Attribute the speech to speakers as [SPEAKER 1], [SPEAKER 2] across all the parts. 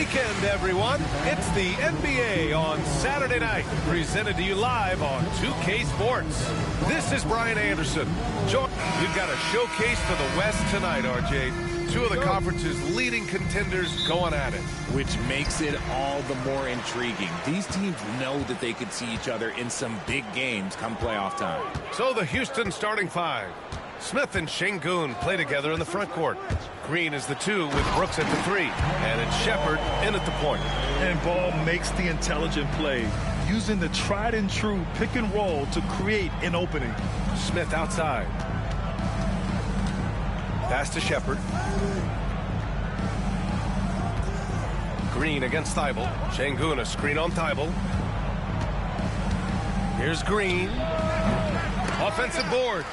[SPEAKER 1] weekend, everyone. It's the NBA on Saturday night, presented to you live on 2K Sports. This is Brian Anderson. We've got a showcase for the West tonight, RJ. Two of the conference's leading contenders going at it.
[SPEAKER 2] Which makes it all the more intriguing. These teams know that they could see each other in some big games come playoff time.
[SPEAKER 1] So the Houston starting five. Smith and Şengün play together in the front court. Green is the 2 with Brooks at the 3. And it's Shepherd in at the point.
[SPEAKER 3] And Ball makes the intelligent play, using the tried and true pick and roll to create an opening.
[SPEAKER 1] Smith outside. Pass to Shepherd. Green against Thibault. Şengün a screen on Thibault. Here's Green. Offensive board.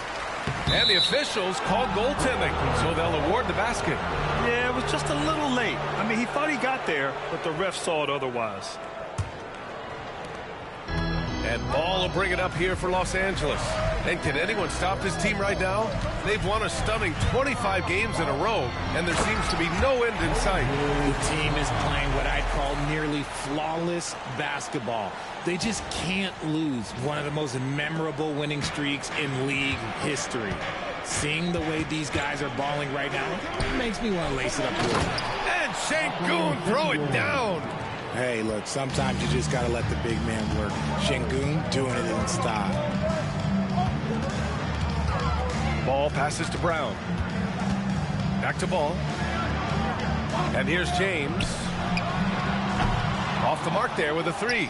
[SPEAKER 1] And the officials called goaltending, so they'll award the basket.
[SPEAKER 3] Yeah, it was just a little late. I mean, he thought he got there, but the ref saw it otherwise.
[SPEAKER 1] And Ball will bring it up here for Los Angeles. And can anyone stop this team right now? They've won a stunning 25 games in a row, and there seems to be no end in sight.
[SPEAKER 2] The team is playing what I'd call nearly flawless basketball. They just can't lose one of the most memorable winning streaks in league history. Seeing the way these guys are balling right now, it makes me want to lace it up to them.
[SPEAKER 1] And Şengün throw it down.
[SPEAKER 2] Hey, look, sometimes you just got to let the big man work. Şengün doing it in style.
[SPEAKER 1] Ball passes to Brown. Back to Ball. And here's James. Off the mark there with a 3.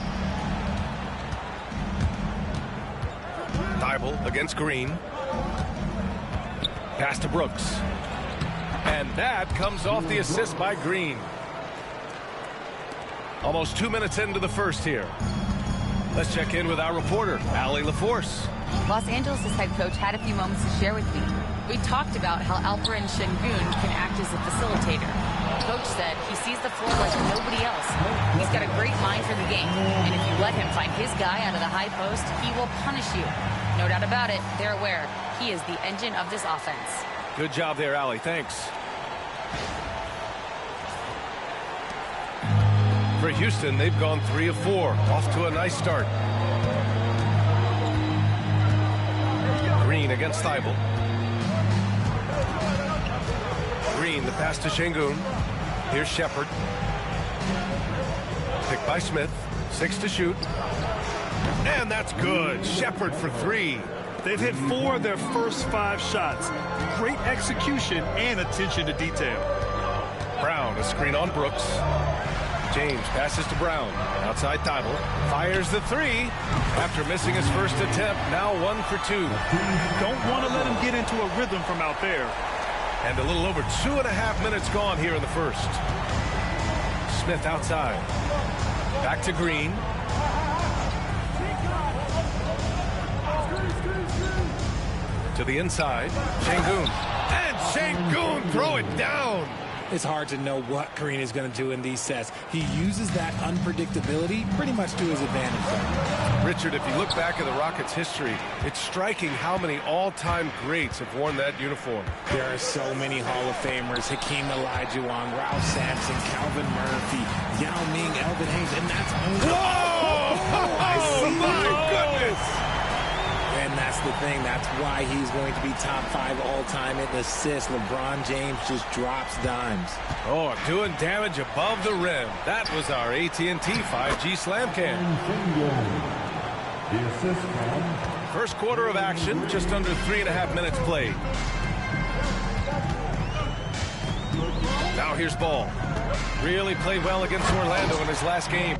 [SPEAKER 1] Thibault against Green. Pass to Brooks. And that comes off the assist by Green. Almost 2 minutes into the first here. Let's check in with our reporter, Allie LaForce.
[SPEAKER 4] Los Angeles' head coach had a few moments to share with me. We talked about how Alperen Şengün can act as a facilitator. Coach said he sees the floor like nobody else. He's got a great mind for the game, and if you let him find his guy out of the high post, he will punish you. No doubt about it, they're aware he is the engine of this offense.
[SPEAKER 1] Good job there, Allie. Thanks. For Houston, they've gone 3 of 4. Off to a nice start. Green against Thibault. Green, the pass to Şengün. Here's Shepherd. Picked by Smith. 6 to shoot. And that's good. Shepherd for 3.
[SPEAKER 3] They've hit 4 of their first 5 shots. Great execution and attention to detail.
[SPEAKER 1] Brown, a screen on Brooks. James passes to Brown. Outside Thibault. Fires the 3. After missing his first attempt, now 1 for 2.
[SPEAKER 3] Don't want to let him get into a rhythm from out there.
[SPEAKER 1] And a little over 2.5 minutes gone here in the first. Smith outside. Back to Green. To the inside. Şengün. And Şengün throw it down.
[SPEAKER 2] It's hard to know what Green is going to do in these sets. He uses that unpredictability pretty much to his advantage.
[SPEAKER 1] Richard, if you look back at the Rockets' history, it's striking how many all-time greats have worn that uniform.
[SPEAKER 2] There are so many Hall of Famers: Hakeem Olajuwon, Ralph Sampson, Calvin Murphy, Yao Ming, Elvin Hayes, and that's only...
[SPEAKER 1] Whoa! Oh, my goodness!
[SPEAKER 2] And that's the thing. That's why he's going to be top 5 all-time in assists. LeBron James just drops dimes.
[SPEAKER 1] Oh, doing damage above the rim. That was our AT&T 5G Slam Cam. First quarter of action, just under 3.5 minutes played. Now here's Ball. Really played well against Orlando in his last game.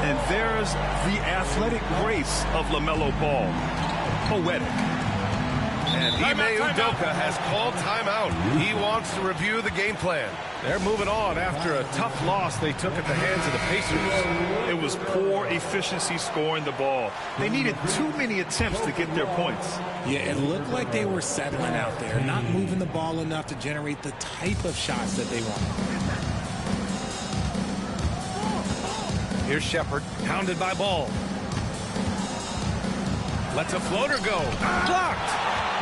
[SPEAKER 3] And there's the athletic grace of LaMelo Ball. Poetic.
[SPEAKER 1] And Ime Udoka has called timeout. He wants to review the game plan. They're moving on after a tough loss they took at the hands of the Pacers.
[SPEAKER 3] It was poor efficiency scoring the ball. They needed too many attempts to get their points.
[SPEAKER 2] Yeah, it looked like they were settling out there, not moving the ball enough to generate the type of shots that they want.
[SPEAKER 1] Here's Shepard, hounded by Ball. Lets a floater go. Blocked.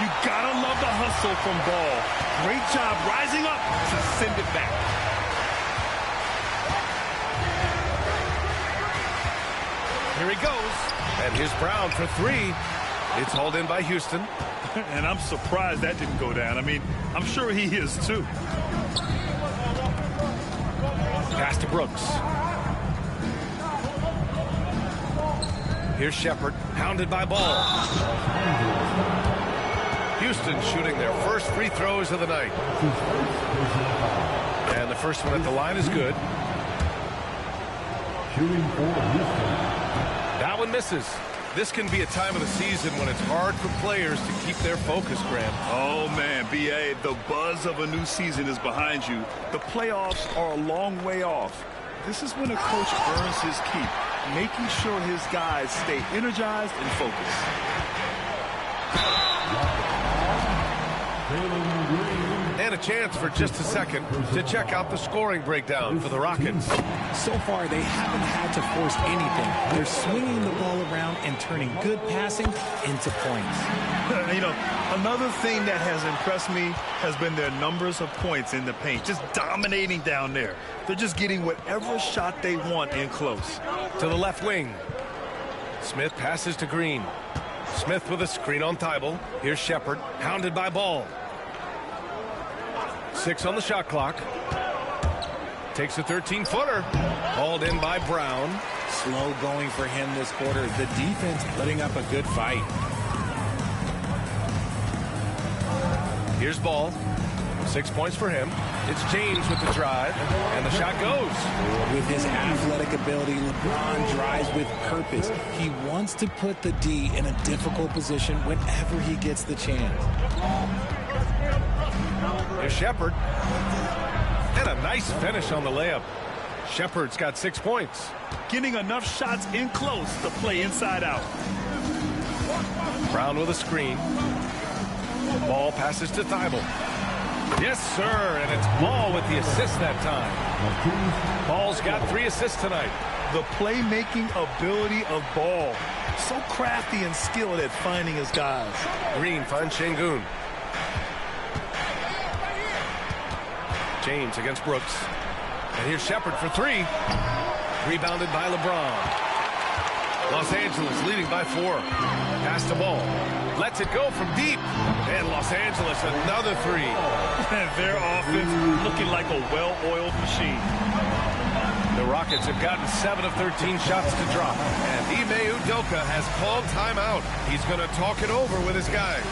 [SPEAKER 3] You gotta love the hustle from Ball. Great job rising up to send it back.
[SPEAKER 1] Here he goes. And here's Brown for three. It's hauled in by Houston.
[SPEAKER 3] And I'm surprised that didn't go down. I mean, I'm sure he is too.
[SPEAKER 1] Pass to Brooks. Here's Shepard, hounded by Ball. Houston shooting their first free throws of the night. And the first one at the line is good. That one misses. This can be a time of the season when it's hard for players to keep their focus, Graham.
[SPEAKER 3] Oh, man, B.A., the buzz of a new season is behind you. The playoffs are a long way off. This is when a coach earns his keep, making sure his guys stay energized and focused.
[SPEAKER 1] And a chance for just a second to check out the scoring breakdown for the Rockets.
[SPEAKER 2] So far, they haven't had to force anything. They're swinging the ball around and turning good passing into points.
[SPEAKER 3] You know, another thing that has impressed me has been their numbers of points in the paint, just dominating down there. They're just getting whatever shot they want in close.
[SPEAKER 1] To the left wing. Smith passes to Green. Smith with a screen on Thibault. Here's Shepard, hounded by Ball. 6 on the shot clock. Takes a 13-footer. Hauled in by Brown.
[SPEAKER 2] Slow going for him this quarter. The defense putting up a good fight.
[SPEAKER 1] Here's Ball. 6 points for him. It's James with the drive, and the shot goes.
[SPEAKER 2] With his athletic ability, LeBron drives with purpose. He wants to put the D in a difficult position whenever he gets the chance.
[SPEAKER 1] Here's Shepard. And a nice finish on the layup. Shepard's got 6 points.
[SPEAKER 3] Getting enough shots in close to play inside out.
[SPEAKER 1] Brown with a screen. Ball passes to Thibault. Yes, sir, and it's Ball with the assist that time. Ball's got 3 assists tonight.
[SPEAKER 3] The playmaking ability of Ball. So crafty and skilled at finding his guys.
[SPEAKER 1] Green finds Şengün. James against Brooks. And here's Shepard for 3. Rebounded by LeBron. Los Angeles leading by 4. Pass to Ball. Lets it go from deep. And Los Angeles another 3.
[SPEAKER 3] And their offense looking like a well-oiled machine.
[SPEAKER 1] The Rockets have gotten 7 of 13 shots to drop. And Ime Udoka has called timeout. He's going to talk it over with his guys.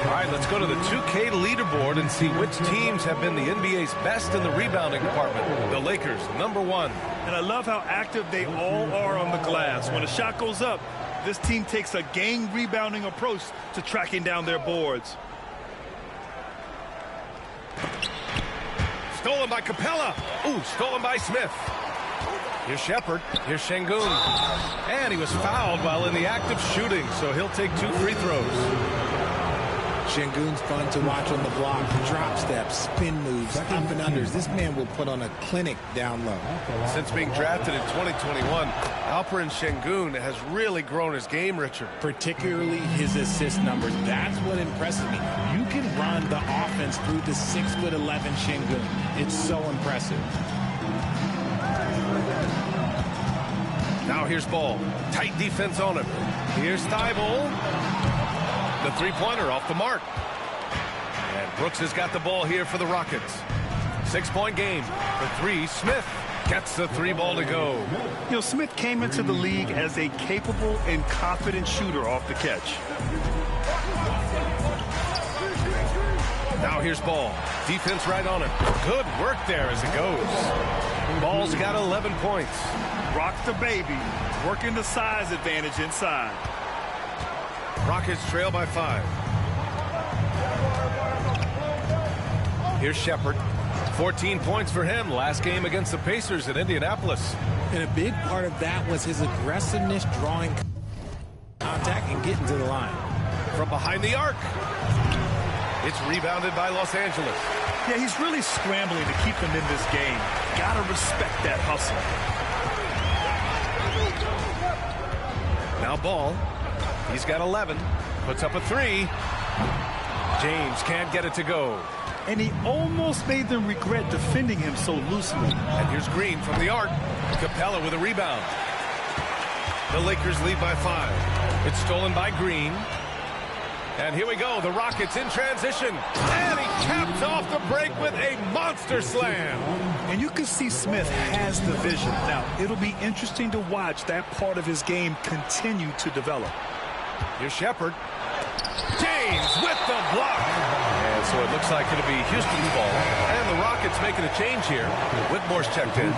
[SPEAKER 1] All right, let's go to the 2K leaderboard and see which teams have been the NBA's best in the rebounding department. The Lakers, #1.
[SPEAKER 3] And I love how active they all are on the glass. When a shot goes up, this team takes a game rebounding approach to tracking down their boards.
[SPEAKER 1] Stolen by Capella. Ooh, stolen by Smith. Here's Shepard. Here's Şengün. And he was fouled while in the act of shooting, so he'll take 2 free throws.
[SPEAKER 2] Şengün's fun to watch on the block. Drop steps, spin moves, up and unders. This man will put on a clinic down low.
[SPEAKER 1] Since being drafted in 2021, Alperen Şengün has really grown his game richer.
[SPEAKER 2] Particularly his assist numbers. That's what impresses me. You can run the offense through the 6'11" Şengün. It's so impressive.
[SPEAKER 1] Now here's Ball. Tight defense on him. Here's Thibault. The three-pointer off the mark. And Brooks has got the ball here for the Rockets. 6-point game. For 3, Smith gets the 3 ball to go.
[SPEAKER 3] You know, Smith came into the league as a capable and confident shooter off the catch.
[SPEAKER 1] Now here's Ball. Defense right on him. Good work there as it goes. Ball's got 11 points.
[SPEAKER 3] Rock the baby. Working the size advantage inside.
[SPEAKER 1] Rockets trail by 5. Here's Shepard. 14 points for him last game against the Pacers in Indianapolis.
[SPEAKER 2] And a big part of that was his aggressiveness, drawing contact and getting to the line.
[SPEAKER 1] From behind the arc. It's rebounded by Los Angeles.
[SPEAKER 3] Yeah, he's really scrambling to keep them in this game. Gotta respect that hustle.
[SPEAKER 1] Now Ball. He's got 11. Puts up a 3. James can't get it to go.
[SPEAKER 3] And he almost made them regret defending him so loosely.
[SPEAKER 1] And here's Green from the arc. Capella with a rebound. The Lakers lead by 5. It's stolen by Green. And here we go. The Rockets in transition. And he caps off the break with a monster slam.
[SPEAKER 3] And you can see Smith has the vision. Now, it'll be interesting to watch that part of his game continue to develop.
[SPEAKER 1] Here's Shepard. James with the block. And so it looks like it'll be Houston's ball. And the Rockets making a change here. Whitmore's checked in.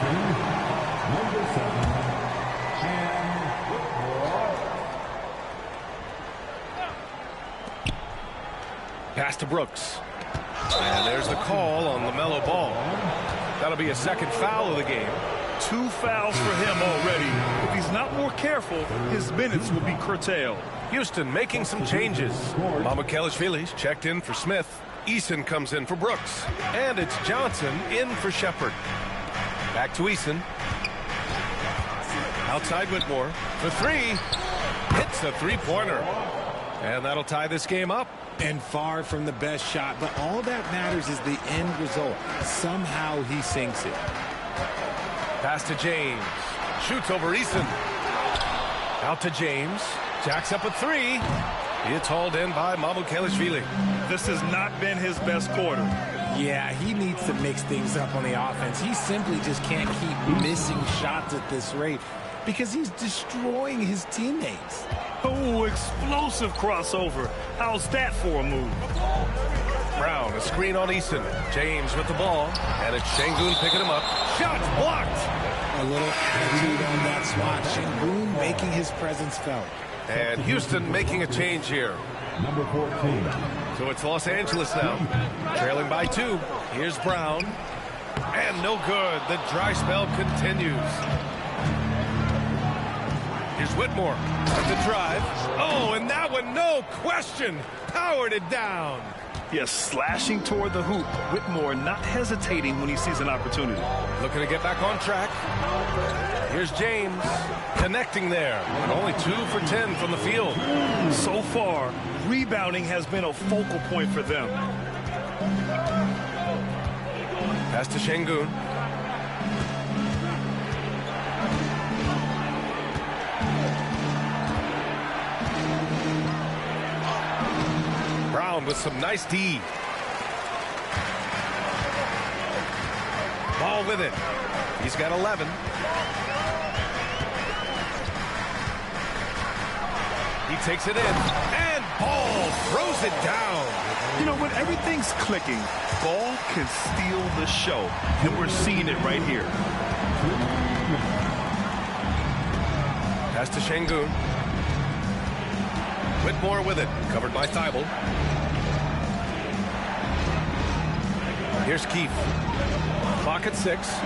[SPEAKER 1] Pass to Brooks. And there's the call on LaMelo Ball. That'll be a second foul of the game.
[SPEAKER 3] 2 fouls for him already. If he's not more careful, his minutes will be curtailed.
[SPEAKER 1] Houston making some changes. Mamukelashvili's checked in for Smith. Eason comes in for Brooks. And it's Johnson in for Shepard. Back to Eason. Outside Whitmore for 3. Hits a 3-pointer. And that'll tie this game up.
[SPEAKER 2] And far from the best shot, but all that matters is the end result. Somehow he sinks it.
[SPEAKER 1] Pass to James. Shoots over Eason. Out to James. Jacks up a three. It's hauled in by Mamukelishvili.
[SPEAKER 3] This has not been his best quarter.
[SPEAKER 2] Yeah, he needs to mix things up on the offense. He simply just can't keep missing shots at this rate because he's destroying his teammates.
[SPEAKER 3] Oh, explosive crossover. How's that for a move?
[SPEAKER 1] Brown, a screen on Eason. James with the ball, and it's Şengün picking him up. Shot blocked.
[SPEAKER 2] A little attitude on that swat. Şengün making his presence felt.
[SPEAKER 1] And Houston making a change here.
[SPEAKER 5] Number 14.
[SPEAKER 1] So it's Los Angeles now, trailing by 2. Here's Brown, and no good. The dry spell continues. Here's Whitmore at the drive. Oh, and that one, no question, powered it down.
[SPEAKER 3] Yes, slashing toward the hoop. Whitmore not hesitating when he sees an opportunity.
[SPEAKER 1] Looking to get back on track. Here's James connecting there. And only 2 for 10 from the field.
[SPEAKER 3] So far, rebounding has been a focal point for them.
[SPEAKER 1] Pass to Şengün. Brown with some nice D. Ball with it. He's got 11. He takes it in, and Ball throws it down.
[SPEAKER 3] You know, when everything's clicking, Ball can steal the show, and we're seeing it right here.
[SPEAKER 1] Pass to Şengün. Whitmore with it, covered by Thibault. Here's Keefe. Clock at 6.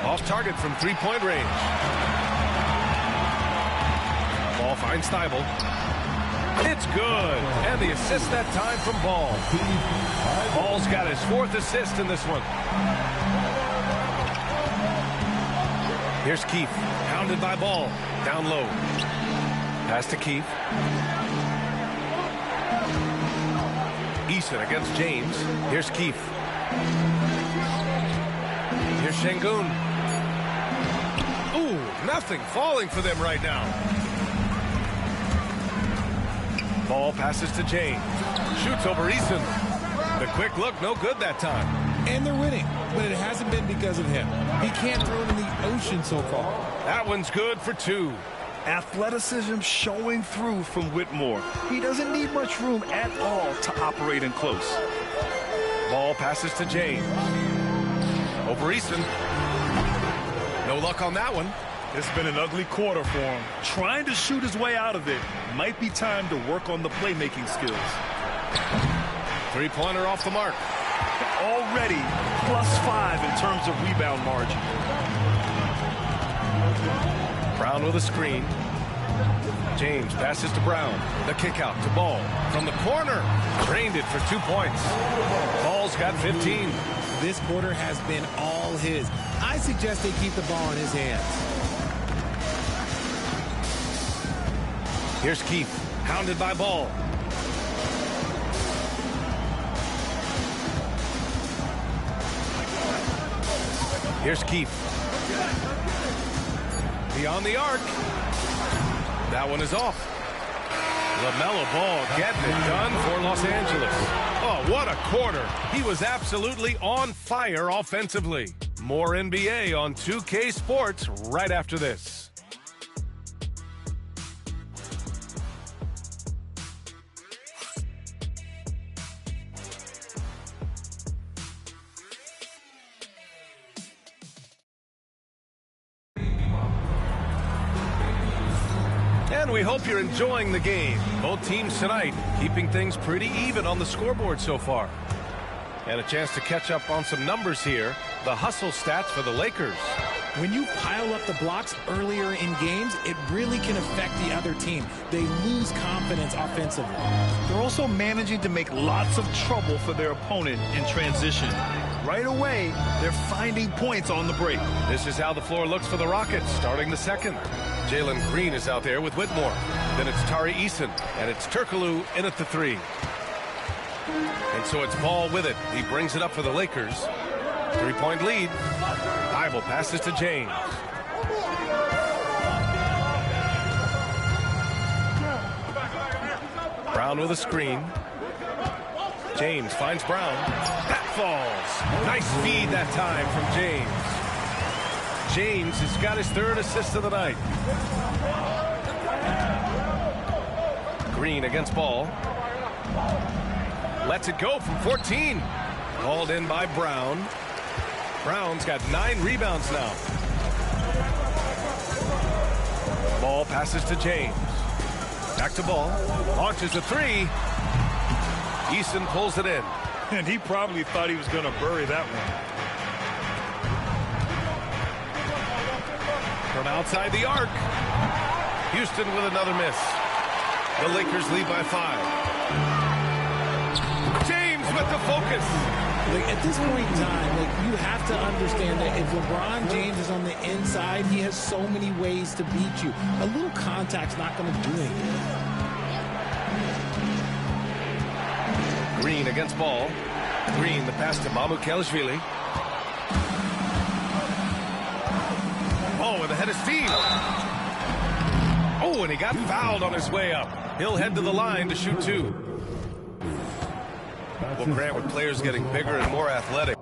[SPEAKER 1] Off target from three-point range. Ball finds Thibault. It's good. And the assist that time from Ball. Ball's got his 4th assist in this one. Here's Keefe. Pounded by Ball. Down low. Pass to Keefe. Eason against James. Here's Keefe. Here's Şengün. Ooh, nothing falling for them right now. Ball passes to James. Shoots over Eason. The quick look, no good that time.
[SPEAKER 2] And they're winning, but it hasn't been because of him. He can't throw it in the ocean so far.
[SPEAKER 1] That one's good for 2.
[SPEAKER 3] Athleticism showing through from Whitmore. He doesn't need much room at all to operate in close.
[SPEAKER 1] Ball passes to James. Over Eason. No luck on that one.
[SPEAKER 3] It's been an ugly quarter for him. Trying to shoot his way out of it. Might be time to work on the playmaking skills.
[SPEAKER 1] Three-pointer off the mark.
[SPEAKER 3] Already +5 in terms of rebound margin.
[SPEAKER 1] Brown with a screen. James passes to Brown. The kick out to Ball. From the corner. Drained it for 2 points. Ball's got 15.
[SPEAKER 2] This quarter has been all his. I suggest they keep the ball in his hands.
[SPEAKER 1] Here's Keefe. Hounded by Ball. Here's Keefe. Beyond the arc. That one is off. LaMelo Ball getting it done for Los Angeles. Oh, what a quarter. He was absolutely on fire offensively. More NBA on 2K Sports right after this. And we hope you're enjoying the game. Both teams tonight keeping things pretty even on the scoreboard so far. And a chance to catch up on some numbers here. The hustle stats for the Lakers.
[SPEAKER 2] When you pile up the blocks earlier in games, it really can affect the other team. They lose confidence offensively.
[SPEAKER 3] They're also managing to make lots of trouble for their opponent in transition. Right away, they're finding points on the break.
[SPEAKER 1] This is how the floor looks for the Rockets starting the second. Jalen Green is out there with Whitmore. Then it's Tari Eason, and it's Turkoglu in at the 3. And so it's Ball with it. He brings it up for the Lakers. 3-point lead. Bible passes to James. Brown with a screen. James finds Brown. That falls. Nice feed that time from James. James has got his 3rd assist of the night. Green against Ball. Lets it go from 14. Hauled in by Brown. Brown's got 9 rebounds now. Ball passes to James. Back to Ball. Launches a 3. Eason pulls it in.
[SPEAKER 3] And he probably thought he was going to bury that one.
[SPEAKER 1] From outside the arc. Houston with another miss. The Lakers lead by 5. James with the focus.
[SPEAKER 2] At this point in time, you have to understand that if LeBron James is on the inside, he has so many ways to beat you. A little contact's not going to do anything.
[SPEAKER 1] Green against Ball. Green, the pass to Mamukelashvili. Oh, and the head is steam. Oh, and he got fouled on his way up. He'll head to the line to shoot 2. Well, Grant, with players getting bigger and more athletic,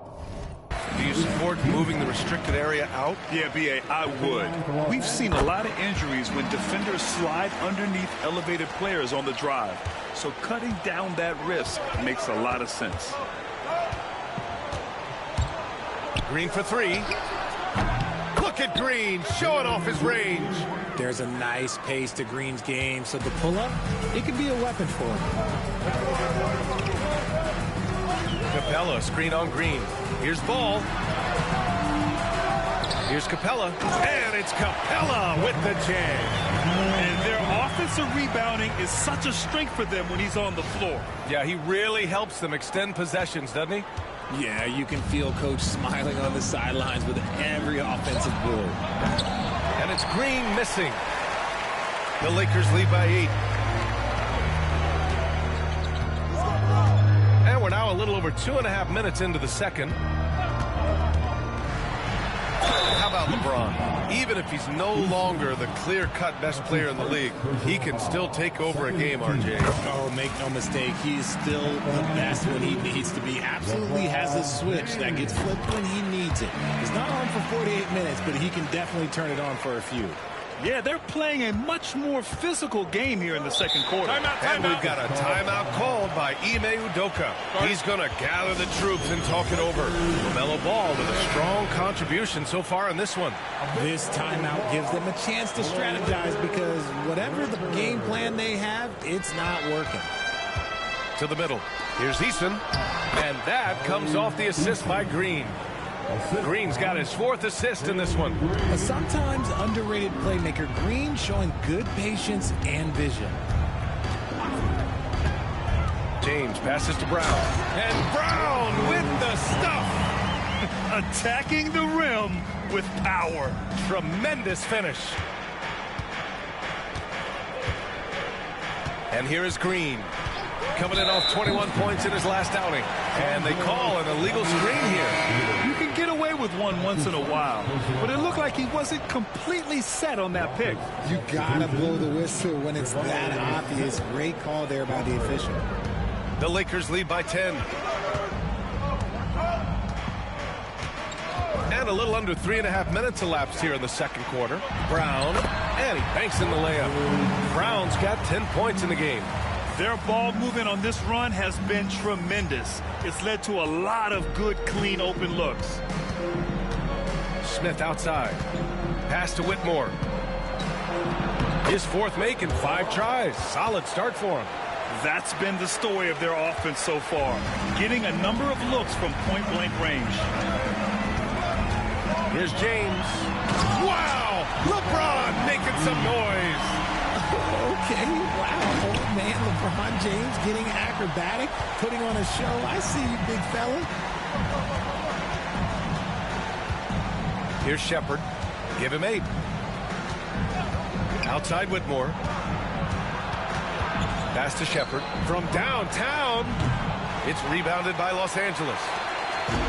[SPEAKER 1] do you support moving the restricted area out?
[SPEAKER 3] Yeah, B.A., I would. We've seen a lot of injuries when defenders slide underneath elevated players on the drive. So cutting down that risk makes a lot of sense.
[SPEAKER 1] Green for 3. Look at Green showing off his range.
[SPEAKER 2] There's a nice pace to Green's game, so the pull-up, it could be a weapon for him.
[SPEAKER 1] Capella, screen on Green. Here's Ball. Here's Capella. And it's Capella with the jam.
[SPEAKER 3] And their offensive rebounding is such a strength for them when he's on the floor.
[SPEAKER 1] Yeah, he really helps them extend possessions, doesn't he?
[SPEAKER 2] Yeah, you can feel Coach smiling on the sidelines with every offensive board.
[SPEAKER 1] And it's Green missing. The Lakers lead by 8. And we're now a little over 2.5 minutes into the second. How about LeBron? Even if he's no longer the clear-cut best player in the league, he can still take over a game, RJ.
[SPEAKER 2] Oh, make no mistake, he's still the best when he needs to be. Absolutely has a switch that gets flipped when he needs it. He's not on for 48 minutes, but he can definitely turn it on for a few.
[SPEAKER 3] Yeah, they're playing a much more physical game here in the second quarter.
[SPEAKER 1] And we've got a timeout called by Ime Udoka. He's going to gather the troops and talk it over. LaMelo Ball with a strong contribution so far in this one.
[SPEAKER 2] This timeout gives them a chance to strategize because whatever the game plan they have, it's not working.
[SPEAKER 1] To the middle. Here's Eason. And that comes off the assist by Green. Green's got his 4th assist in this one.
[SPEAKER 2] A sometimes underrated playmaker, Green showing good patience and vision.
[SPEAKER 1] James passes to Brown. And Brown with the stuff.
[SPEAKER 3] Attacking the rim with power.
[SPEAKER 1] Tremendous finish. And here is Green. Coming in off 21 points in his last outing. And they call an illegal screen here.
[SPEAKER 3] You can get away with one once in a while, but it looked like he wasn't completely set on that pick.
[SPEAKER 2] You gotta blow the whistle when it's that obvious. Great call there by the official.
[SPEAKER 1] The Lakers lead by 10. And a little under 3.5 minutes elapsed here in the second quarter. Brown, and he banks in the layup. Brown's got 10 points in the game.
[SPEAKER 3] Their ball movement on this run has been tremendous. It's led to a lot of good, clean, open looks.
[SPEAKER 1] Smith outside. Pass to Whitmore. His 4th make in 5 tries. Solid start for him.
[SPEAKER 3] That's been the story of their offense so far. Getting a number of looks from point-blank range.
[SPEAKER 1] Here's James. Wow! LeBron making some noise.
[SPEAKER 2] Okay, wow. Oh, man, LeBron James getting acrobatic, putting on a show. I see you, big fella.
[SPEAKER 1] Here's Shepard. Give him 8. Outside Whitmore. Pass to Shepard. From downtown. It's rebounded by Los Angeles.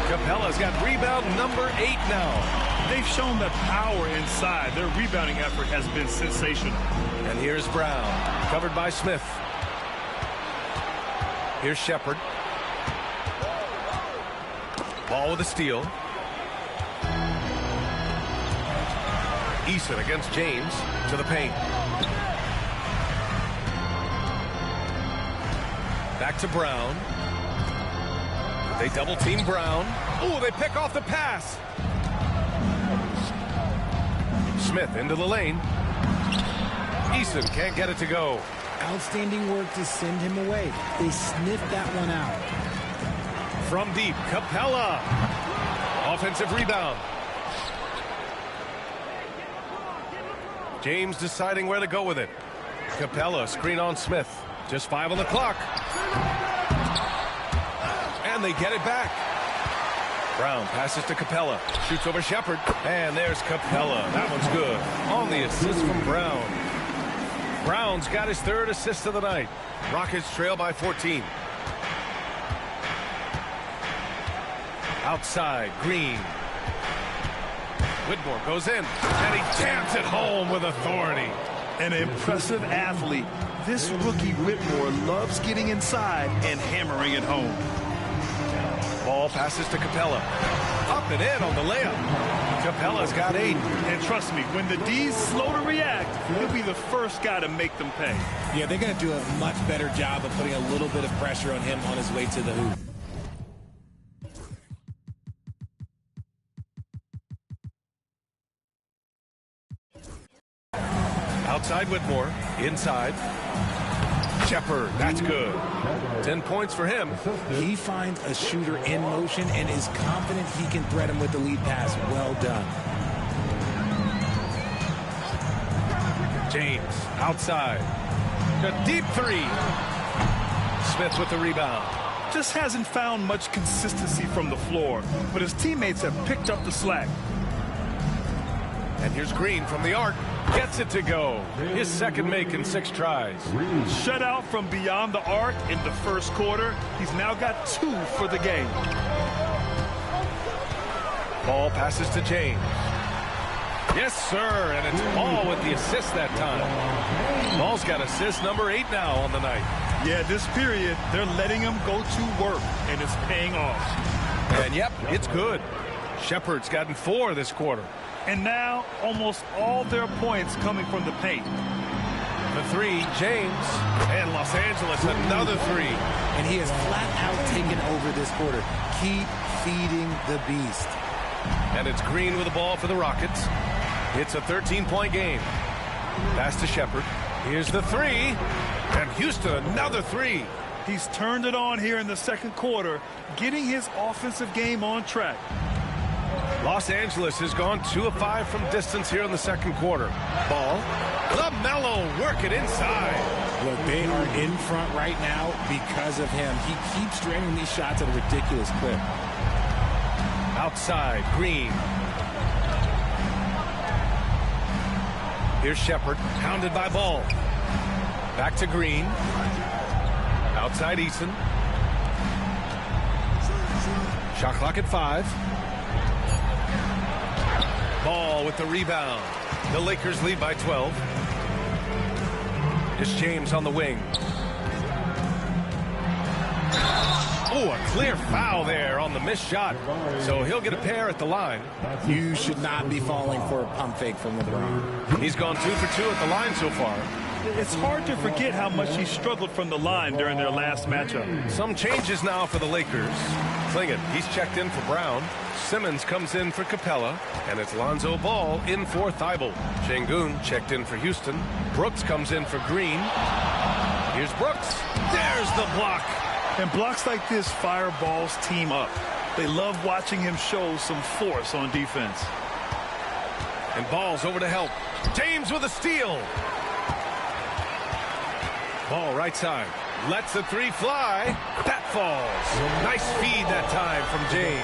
[SPEAKER 1] Capella's got rebound number 8 now.
[SPEAKER 3] They've shown that power inside. Their rebounding effort has been sensational.
[SPEAKER 1] And here's Brown, covered by Smith. Here's Shepherd. Ball with a steal. Eason against James to the paint. Back to Brown. They double team Brown. Oh, they pick off the pass. Smith into the lane. Eason can't get it to go.
[SPEAKER 2] Outstanding work to send him away. They sniffed that one out.
[SPEAKER 1] From deep, Capella. Offensive rebound. James deciding where to go with it. Capella, screen on Smith. Just 5 on the clock. And they get it back. Brown passes to Capella. Shoots over Shepherd. And there's Capella. That one's good. On the assist from Brown. Brown's got his 3rd assist of the night. Rockets trail by 14. Outside, Green. Whitmore goes in, and he jams it home with authority.
[SPEAKER 3] An impressive athlete. This rookie Whitmore loves getting inside and hammering it home.
[SPEAKER 1] Ball passes to Capella. Up and in on the layup. Capella's got 8.
[SPEAKER 3] And trust me, when the D's slow to react, he'll be the first guy to make them pay.
[SPEAKER 2] Yeah, they're going to do a much better job of putting a little bit of pressure on him on his way to the hoop.
[SPEAKER 1] Outside Whitmore. Inside. Shepherd. That's good. 10 points for him.
[SPEAKER 2] He finds a shooter in motion and is confident he can thread him with the lead pass. Well done.
[SPEAKER 1] James outside. A deep 3. Smith with the rebound.
[SPEAKER 3] Just hasn't found much consistency from the floor, but his teammates have picked up the slack.
[SPEAKER 1] And here's Green from the arc. Gets it to go. His 2nd make in 6 tries.
[SPEAKER 3] Shut out from beyond the arc in the 1st quarter. He's now got 2 for the game.
[SPEAKER 1] Ball passes to James. Yes, sir, and it's Ball with the assist that time. Ball's got assist number 8 now on the night.
[SPEAKER 3] Yeah, this period, they're letting him go to work, and it's paying off.
[SPEAKER 1] And, yep, it's good. Shepherd's gotten 4 this quarter.
[SPEAKER 3] And now, almost all their points coming from the paint.
[SPEAKER 1] The 3, James. And Los Angeles, another 3.
[SPEAKER 2] And he has flat out taken over this quarter. Keep feeding the beast.
[SPEAKER 1] And it's Green with the ball for the Rockets. It's a 13-point game. Pass to Shepherd. Here's the 3. And Houston, another 3.
[SPEAKER 3] He's turned it on here in the 2nd quarter, getting his offensive game on track.
[SPEAKER 1] Los Angeles has gone 2 of 5 from distance here in the 2nd quarter. Ball. LaMelo work it inside.
[SPEAKER 2] Look, they are in front right now because of him. He keeps draining these shots at a ridiculous clip.
[SPEAKER 1] Outside, Green. Here's Shepherd, pounded by Ball. Back to Green. Outside Eason. Shot clock at 5. Ball with the rebound. The Lakers lead by 12. It's James on the wing. Oh, a clear foul there on the missed shot. So he'll get a pair at the line.
[SPEAKER 2] You should not be falling for a pump fake from LeBron.
[SPEAKER 1] He's gone 2 for 2 at the line so far.
[SPEAKER 3] It's hard to forget how much he struggled from the line during their last matchup.
[SPEAKER 1] Some changes now for the Lakers. Klingin, he's checked in for Brown. Simmons comes in for Capella. And it's Lonzo Ball in for Thibault. Şengün checked in for Houston. Brooks comes in for Green. Here's Brooks. There's the block.
[SPEAKER 3] And blocks like this fire Ball's team up. They love watching him show some force on defense.
[SPEAKER 1] And Ball's over to help. James with a steal. Ball right side. Lets the 3 fly. That falls. Nice feed that time from James.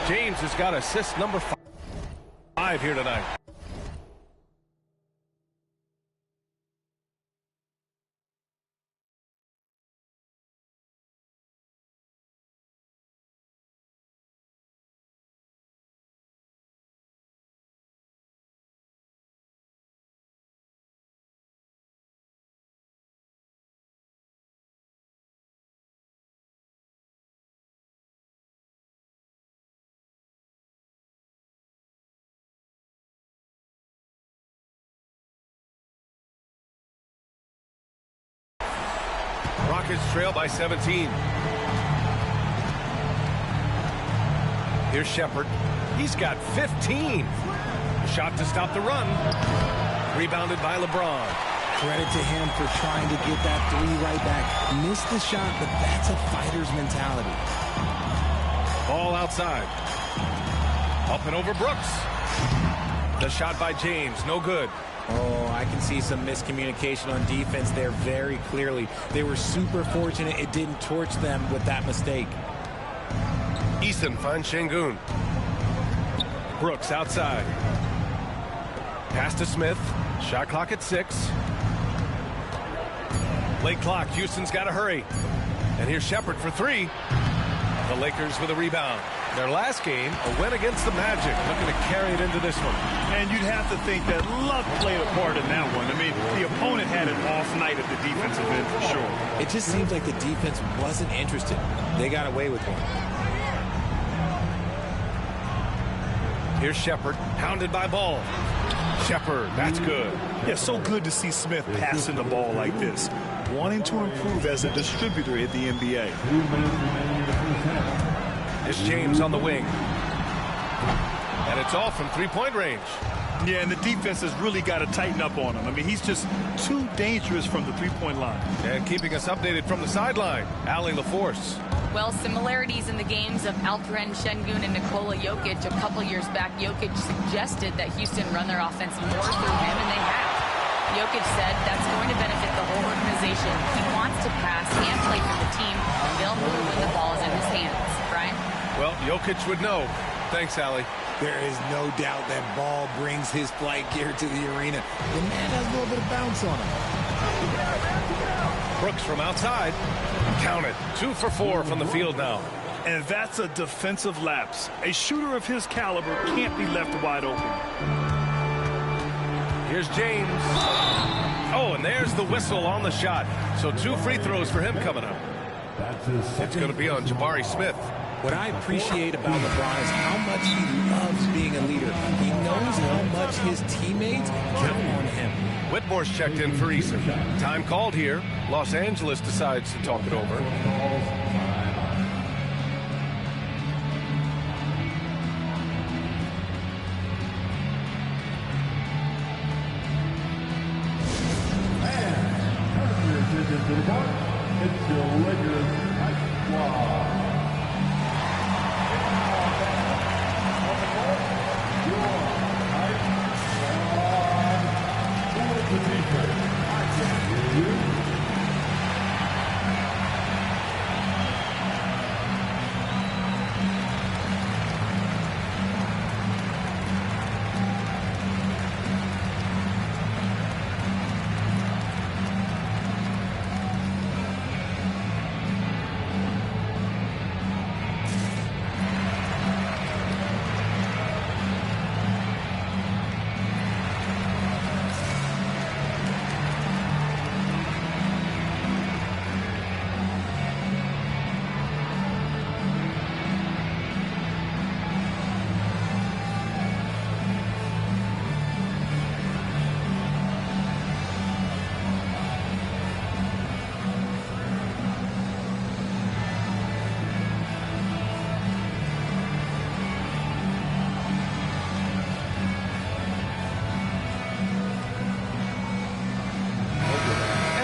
[SPEAKER 1] James has got assist number 5 here tonight. Rockets trail by 17. Here's Shepherd. He's got 15. Shot to stop the run. Rebounded by Lebron.
[SPEAKER 2] Credit to him for trying to get that three right back. Missed the shot, but that's a fighter's mentality.
[SPEAKER 1] Ball outside. Up and over Brooks. The shot by James, no good.
[SPEAKER 2] Oh, I can see some miscommunication on defense there very clearly. They were super fortunate it didn't torch them with that mistake.
[SPEAKER 1] Eason finds Şengün. Brooks outside. Pass to Smith. Shot clock at 6. Late clock. Houston's got to hurry. And here's Shepherd for 3. The Lakers with a rebound. Their last game, a win against the Magic. Looking to carry it into this one.
[SPEAKER 3] And you'd have to think that luck played a part in that one. I mean, the opponent had an off night at the defensive end for sure.
[SPEAKER 2] It just seems like the defense wasn't interested. They got away with one.
[SPEAKER 1] Here's Shepherd, hounded by Ball. Shepherd, that's good.
[SPEAKER 3] Yeah, so good to see Smith passing the ball like this. Wanting to improve as a distributor in the NBA.
[SPEAKER 1] It's James on the wing. And it's off from three-point range.
[SPEAKER 3] Yeah, and the defense has really got to tighten up on him. I mean, he's just too dangerous from the three-point line.
[SPEAKER 1] And keeping us updated from the sideline, Allie LaForce.
[SPEAKER 4] Well, similarities in the games of Alperen Şengün and Nikola Jokic. A couple years back, Jokic suggested that Houston run their offense more through him, and they have. Jokic said that's going to benefit the whole organization. He wants to pass and play for the team. They'll move when the ball is in his hands. Brian?
[SPEAKER 1] Well, Jokic would know. Thanks, Allie.
[SPEAKER 2] There is no doubt that Ball brings his flight gear to the arena. The man has a little bit of bounce on him.
[SPEAKER 1] Brooks from outside. Count it. 2 for 4 from the field now.
[SPEAKER 3] And that's a defensive lapse. A shooter of his caliber can't be left wide open.
[SPEAKER 1] Here's James. Oh, and there's the whistle on the shot. So 2 free throws for him coming up. It's going to be on Jabari Smith.
[SPEAKER 2] What I appreciate about LeBron is how much he loves being a leader. He knows how much his teammates count on him.
[SPEAKER 1] Whitmore's checked in for Eason. Time called here. Los Angeles decides to talk it over.
[SPEAKER 5] It's your Lakers Ice Squad.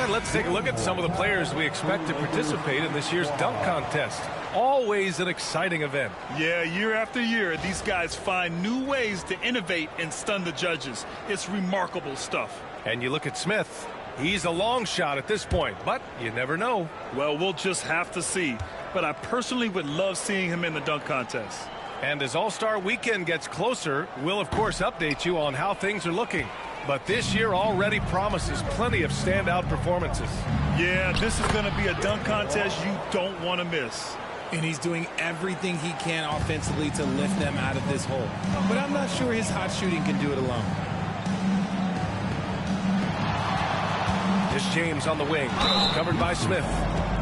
[SPEAKER 1] Let's take a look at some of the players we expect to participate in this year's dunk contest. Always an exciting event.
[SPEAKER 3] Yeah, year after year, these guys find new ways to innovate and stun the judges. It's remarkable stuff.
[SPEAKER 1] And you look at Smith. He's a long shot at this point, but you never know.
[SPEAKER 3] Well, we'll just have to see. But I personally would love seeing him in the dunk contest.
[SPEAKER 1] And as All-Star Weekend gets closer, we'll of course update you on how things are looking. But this year already promises plenty of standout performances.
[SPEAKER 3] Yeah, this is going to be a dunk contest you don't want to miss.
[SPEAKER 2] And he's doing everything he can offensively to lift them out of this hole. But I'm not sure his hot shooting can do it alone.
[SPEAKER 1] Here's James on the wing, covered by Smith.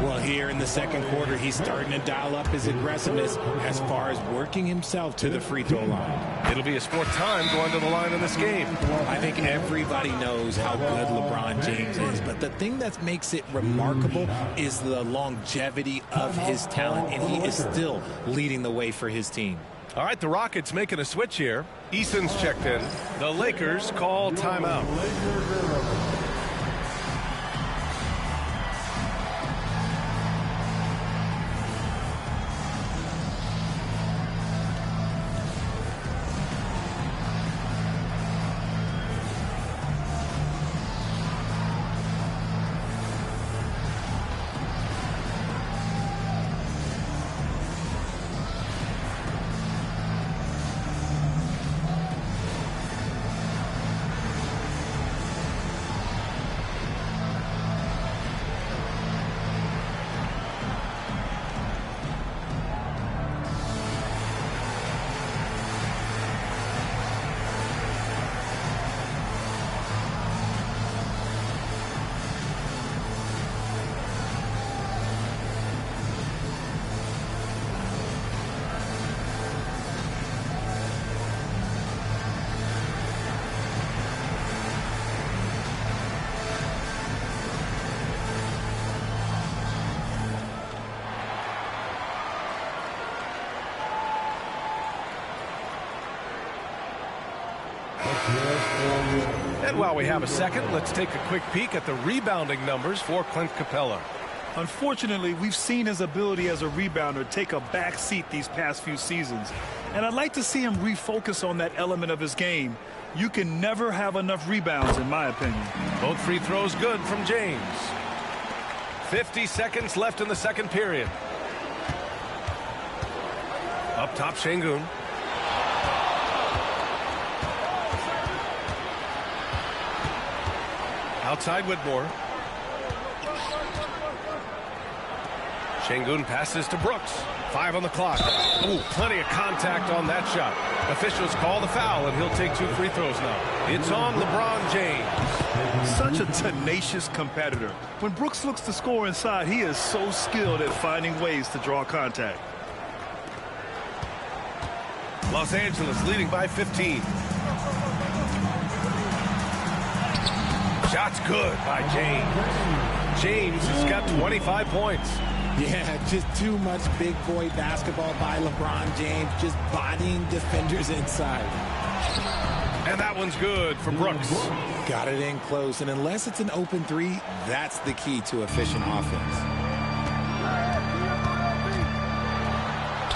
[SPEAKER 2] Well, here in the second quarter, he's starting to dial up his aggressiveness as far as working himself to the free throw line.
[SPEAKER 1] It'll be his fourth time going to the line in this game.
[SPEAKER 2] I think everybody knows how good LeBron James is, but the thing that makes it remarkable is the longevity of his talent, and he is still leading the way for his team.
[SPEAKER 1] All right, the Rockets making a switch here. Eason's checked in. The Lakers call timeout. And while we have a second, let's take a quick peek at the rebounding numbers for Clint Capella.
[SPEAKER 3] Unfortunately, we've seen his ability as a rebounder take a back seat these past few seasons. And I'd like to see him refocus on that element of his game. You can never have enough rebounds, in my opinion.
[SPEAKER 1] Both free throws good from James. 50 seconds left in the second period. Up top, Şengün. Outside Whitmore. Şengün passes to Brooks. 5 on the clock. Ooh, plenty of contact on that shot. Officials call the foul, and he'll take 2 free throws now. It's on LeBron James.
[SPEAKER 3] Such a tenacious competitor. When Brooks looks to score inside, he is so skilled at finding ways to draw contact.
[SPEAKER 1] Los Angeles leading by 15. Shot's good by James. James has got 25 points.
[SPEAKER 2] Yeah, just too much big boy basketball by LeBron James, just bodying defenders inside.
[SPEAKER 1] And that one's good for Brooks.
[SPEAKER 2] Got it in close, and unless it's an open three, that's the key to efficient offense.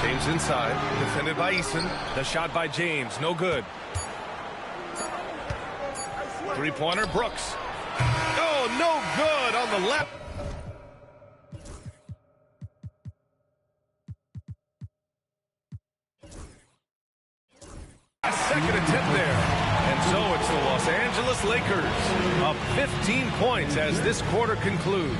[SPEAKER 1] James inside, defended by Eason. The shot by James, no good. Three-pointer, Brooks. Oh, no good on the left. A second attempt there. And so it's the Los Angeles Lakers up 15 points as this quarter concludes.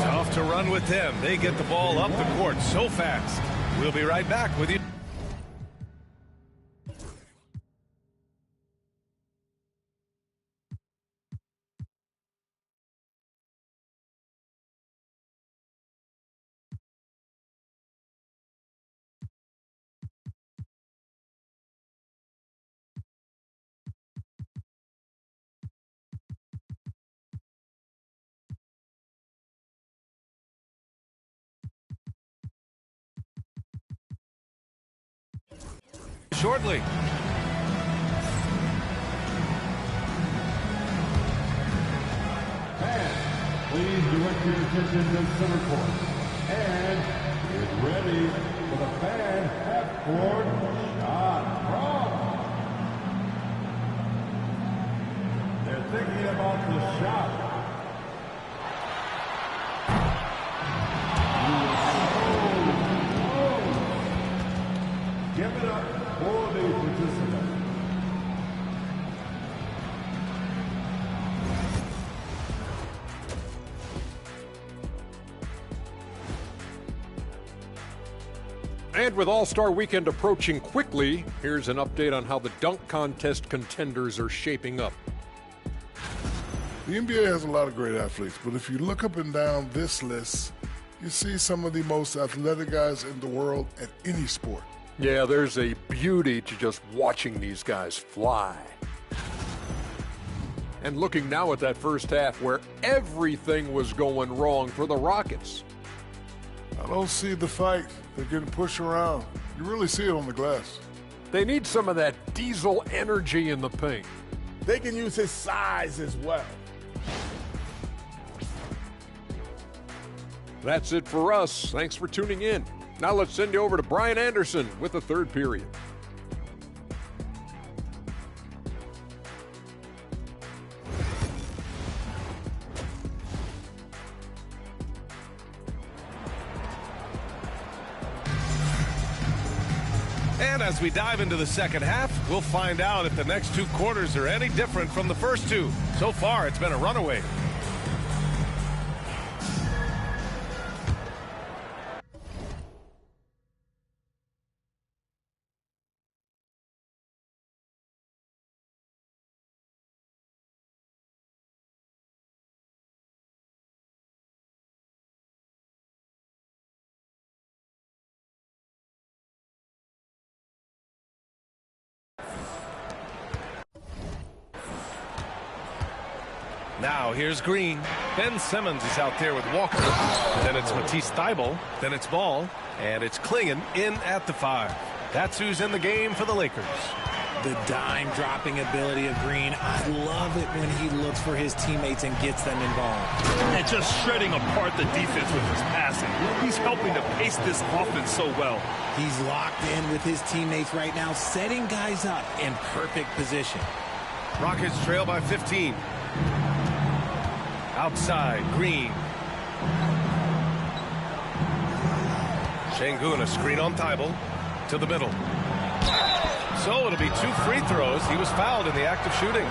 [SPEAKER 1] Tough to run with them. They get the ball up the court so fast. We'll be right back with you. Shortly.
[SPEAKER 5] And please direct your attention to center court. And get ready for the fan half-court shot. They're thinking about the shot. Give it up for the participant.
[SPEAKER 6] And with All-Star Weekend approaching quickly, here's an update on how the dunk contest contenders are shaping up.
[SPEAKER 7] The NBA has a lot of great athletes, but if you look up and down this list, you see some of the most athletic guys in the world at any sport.
[SPEAKER 6] Yeah, there's a beauty to just watching these guys fly. And looking now at that first half where everything was going wrong for the Rockets.
[SPEAKER 7] I don't see the fight. They're getting pushed around. You really see it on the glass.
[SPEAKER 6] They need some of that diesel energy in the paint.
[SPEAKER 8] They can use his size as well.
[SPEAKER 6] That's it for us. Thanks for tuning in. Now let's send you over to Brian Anderson with the third period.
[SPEAKER 1] And as we dive into the second half, we'll find out if the next two quarters are any different from the first two. So far, it's been a runaway. Now here's Green. Ben Simmons is out there with Walker. Then it's Matisse Thybulle. Then it's Ball. And it's Klingon in at the 5. That's who's in the game for the Lakers.
[SPEAKER 2] The dime-dropping ability of Green. I love it when he looks for his teammates and gets them involved.
[SPEAKER 3] And just shredding apart the defense with his passing. He's helping to pace this offense so well.
[SPEAKER 2] He's locked in with his teammates right now, setting guys up in perfect position.
[SPEAKER 1] Rockets trail by 15. Outside, Green. Şengün, a screen on Thybulle to the middle. So it'll be 2 free throws. He was fouled in the act of shooting.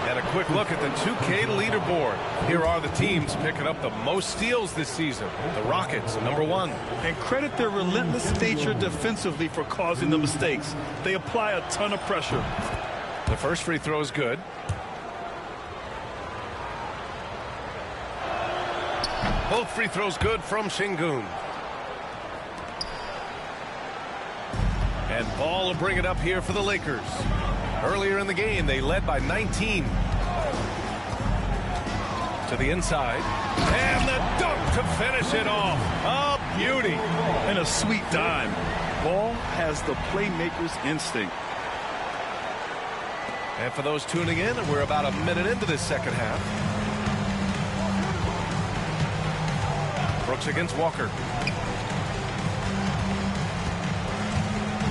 [SPEAKER 1] And a quick look at the 2K leaderboard. Here are the teams picking up the most steals this season. The Rockets, number 1.
[SPEAKER 3] And credit their relentless nature defensively for causing the mistakes. They apply a ton of pressure.
[SPEAKER 1] The first free throw is good. Both free throws good from Şengün. And Ball will bring it up here for the Lakers. Earlier in the game, they led by 19. To the inside. And the dunk to finish it off. A beauty.
[SPEAKER 3] And a sweet dime. Ball has the playmaker's instinct.
[SPEAKER 1] And for those tuning in, we're about a minute into this second half. Brooks against Walker.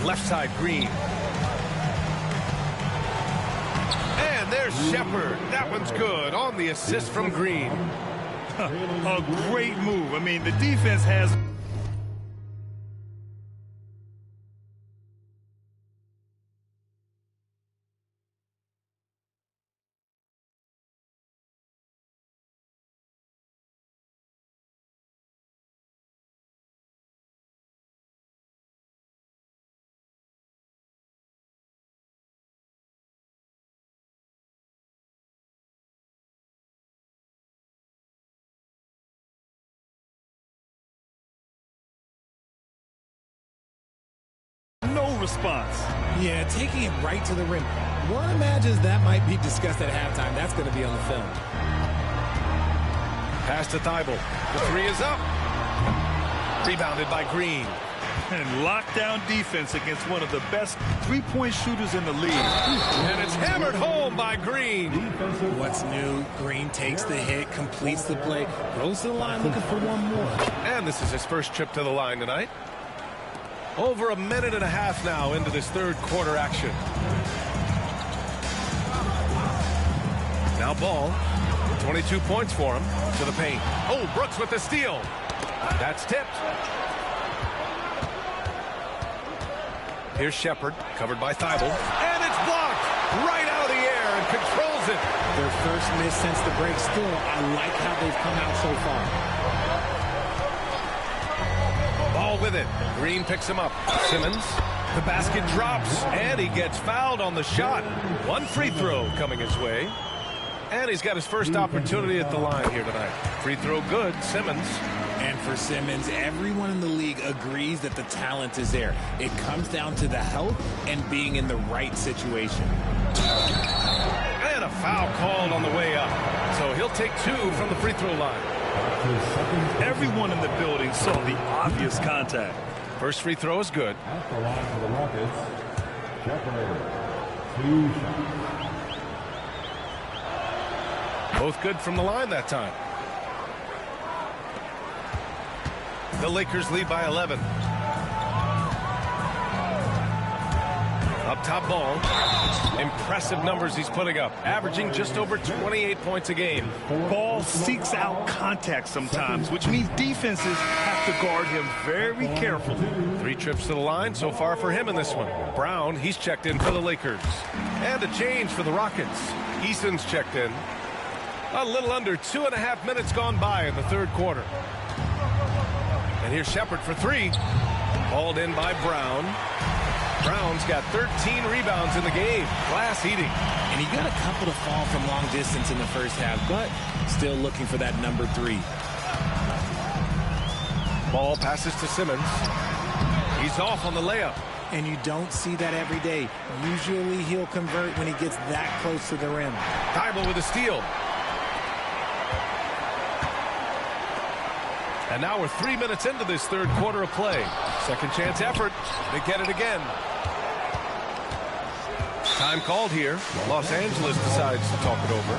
[SPEAKER 1] Left side, Green. And there's Shepard. That one's good on the assist from Green.
[SPEAKER 3] A great move. I mean, the defense has... response.
[SPEAKER 2] Yeah, taking it right to the rim. One imagines that might be discussed at halftime. That's going to be on the film.
[SPEAKER 1] Pass to Thybulle. The 3 is up. Rebounded by Green.
[SPEAKER 3] And lockdown defense against one of the best three-point shooters in the league.
[SPEAKER 1] And it's hammered home by Green.
[SPEAKER 2] What's new? Green takes the hit, completes the play, goes to the line looking for one more.
[SPEAKER 1] And this is his first trip to the line tonight. Over a minute and a half now into this third quarter action. Now Ball. 22 points for him to the paint. Oh, Brooks with the steal. That's tipped. Here's Shepard, covered by Thybulle. And it's blocked right out of the air and controls it.
[SPEAKER 2] Their first miss since the break. Still, I like how they've come out so far.
[SPEAKER 1] Ball with it. Green picks him up. Simmons. The basket drops, and he gets fouled on the shot. One free throw coming his way. And he's got his first opportunity at the line here tonight. Free throw good. Simmons.
[SPEAKER 2] And for Simmons, everyone in the league agrees that the talent is there. It comes down to the health and being in the right situation.
[SPEAKER 1] And a foul called on the way up. So he'll take 2 from the free throw line.
[SPEAKER 3] Everyone in the building saw the obvious contact.
[SPEAKER 1] First free throw is good.
[SPEAKER 5] At the line for the Rockets, Shepard. 2 shots.
[SPEAKER 1] Both good from the line that time. The Lakers lead by 11. Up top Ball. Impressive numbers he's putting up, averaging just over 28 points a game.
[SPEAKER 3] Ball seeks out contact sometimes, which means defenses have to guard him very carefully.
[SPEAKER 1] 3 trips to the line so far for him in this one. Brown, he's checked in for the Lakers. And a change for the Rockets. Eason's checked in. A little under 2.5 minutes gone by in the third quarter. And here's Shepard for 3. Hauled in by Brown. Brown's got 13 rebounds in the game. Glass eating.
[SPEAKER 2] And he got a couple to fall from long distance in the first half, but still looking for that number 3.
[SPEAKER 1] Ball passes to Simmons. He's off on the layup.
[SPEAKER 2] And you don't see that every day. Usually he'll convert when he gets that close to the rim.
[SPEAKER 1] Thibault with a steal. And now we're 3 minutes into this third quarter of play. Second chance effort. They get it again. Time called here. Los Angeles decides to talk it over.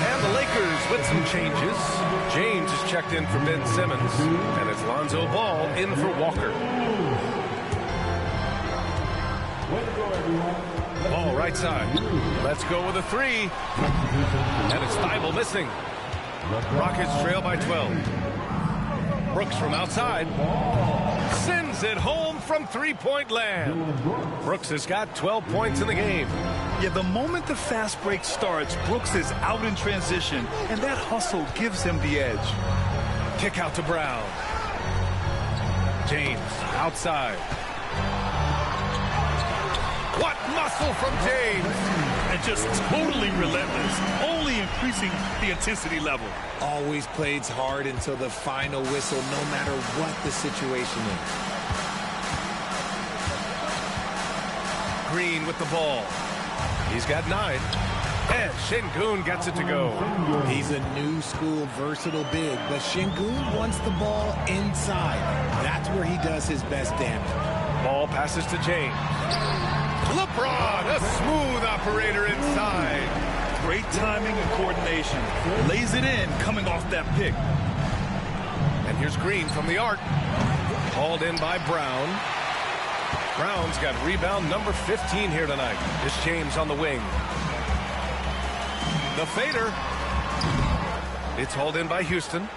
[SPEAKER 1] And the Lakers with some changes. James is checked in for Ben Simmons. And it's Lonzo Ball in for Walker. Ball right side. Let's go with a 3. And it's Thibault missing. Rockets trail by 12. Brooks from outside. Sends it home from three-point land. Brooks has got 12 points in the game.
[SPEAKER 3] Yeah, the moment the fast break starts, Brooks is out in transition, and that hustle gives him the edge.
[SPEAKER 1] Kick out to Brown. James outside. What muscle from James!
[SPEAKER 3] And just totally relentless, only increasing the intensity level.
[SPEAKER 2] Always plays hard until the final whistle, no matter what the situation is.
[SPEAKER 1] Green with the ball. He's got 9. And Şengün gets it to go.
[SPEAKER 2] He's a new school versatile big, but Şengün wants the ball inside. That's where he does his best damage.
[SPEAKER 1] Ball passes to James. Lebron, a smooth operator inside.
[SPEAKER 3] Great timing and coordination. Lays it in coming off that pick.
[SPEAKER 1] And here's Green from the arc. Hauled in by Brown. Brown's got rebound number 15 here tonight. It's James on the wing. The fader. It's hauled in by Houston.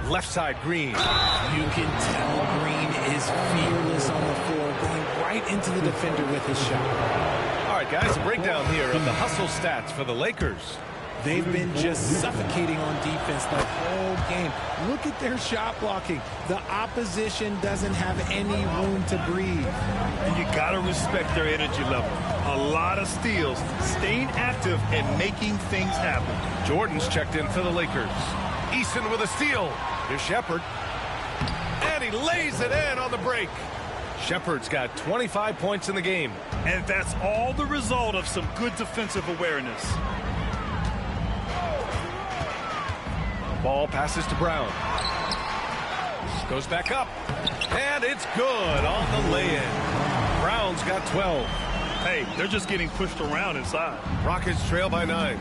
[SPEAKER 1] Left side, Green.
[SPEAKER 2] You can tell Green is fearless on the floor, going right into the defender with his shot.
[SPEAKER 1] All right, guys, a breakdown here of the hustle stats for the Lakers.
[SPEAKER 2] They've been just suffocating on defense the whole game. Look at their shot blocking. The opposition doesn't have any room to breathe.
[SPEAKER 3] And you got to respect their energy level. A lot of steals, staying active and making things happen.
[SPEAKER 1] Jordan's checked in for the Lakers. Eason with a steal. Here's Shepard. And he lays it in on the break. Shepard's got 25 points in the game.
[SPEAKER 3] And that's all the result of some good defensive awareness.
[SPEAKER 1] Ball passes to Brown. Goes back up. And it's good on the lay-in. Brown's got 12.
[SPEAKER 3] Hey, they're just getting pushed around inside.
[SPEAKER 1] Rockets trail by 9.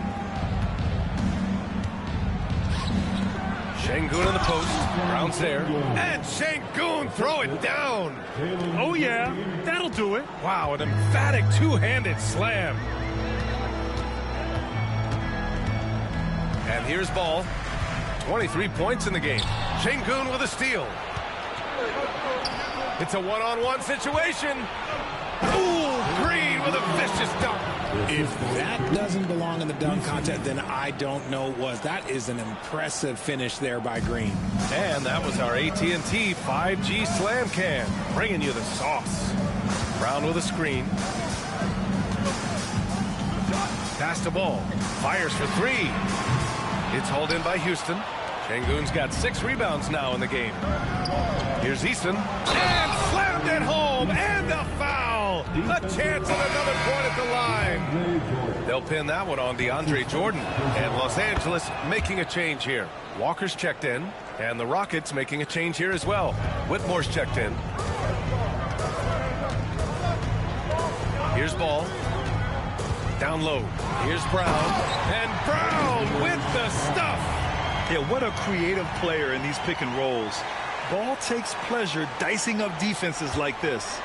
[SPEAKER 1] Şengün in the post. Brown's there. And Şengün throw it down.
[SPEAKER 3] Oh, yeah. That'll do it.
[SPEAKER 1] Wow, an emphatic two-handed slam. And here's Ball. 23 points in the game. Şengün with a steal. It's a one-on-one situation. Ooh, Green with a vicious dunk.
[SPEAKER 2] If that doesn't belong in the dunk contest, then I don't know what was. That is an impressive finish there by Green.
[SPEAKER 1] And that was our AT&T 5G Slam Cam, bringing you the sauce. Brown with a screen. Pass the ball. Fires for three. It's hauled in by Houston. Şengün's got 6 rebounds now in the game. Here's Easton. And slammed it home. And a foul. A chance at another point at the line. They'll pin that one on DeAndre Jordan. And Los Angeles making a change here. Walker's checked in. And the Rockets making a change here as well. Whitmore's checked in. Here's Ball. Down low. Here's Brown. And Brown with the stuff.
[SPEAKER 3] Yeah, what a creative player in these pick and rolls. Ball takes pleasure dicing up defenses like this.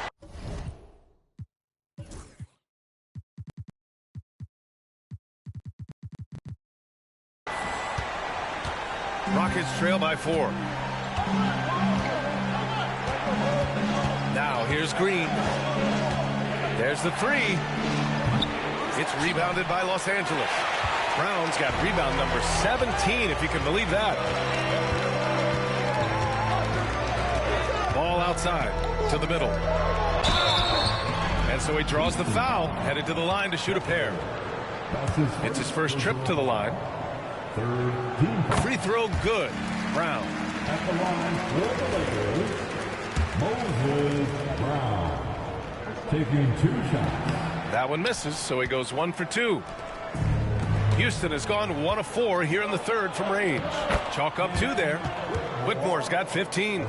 [SPEAKER 1] Rockets trail by 4. Now here's Green. There's the 3. It's rebounded by Los Angeles. Brown's got rebound number 17, if you can believe that. Ball outside to the middle. And so he draws the foul, headed to the line to shoot a pair. It's his first trip to the line. Free throw good. Brown.
[SPEAKER 5] At the line for the Lakers, Moses Brown. Taking 2 shots.
[SPEAKER 1] That one misses, so he goes 1 for 2. Houston has gone 1 of 4 here in the third from range. Chalk up 2 there. Whitmore's got 15.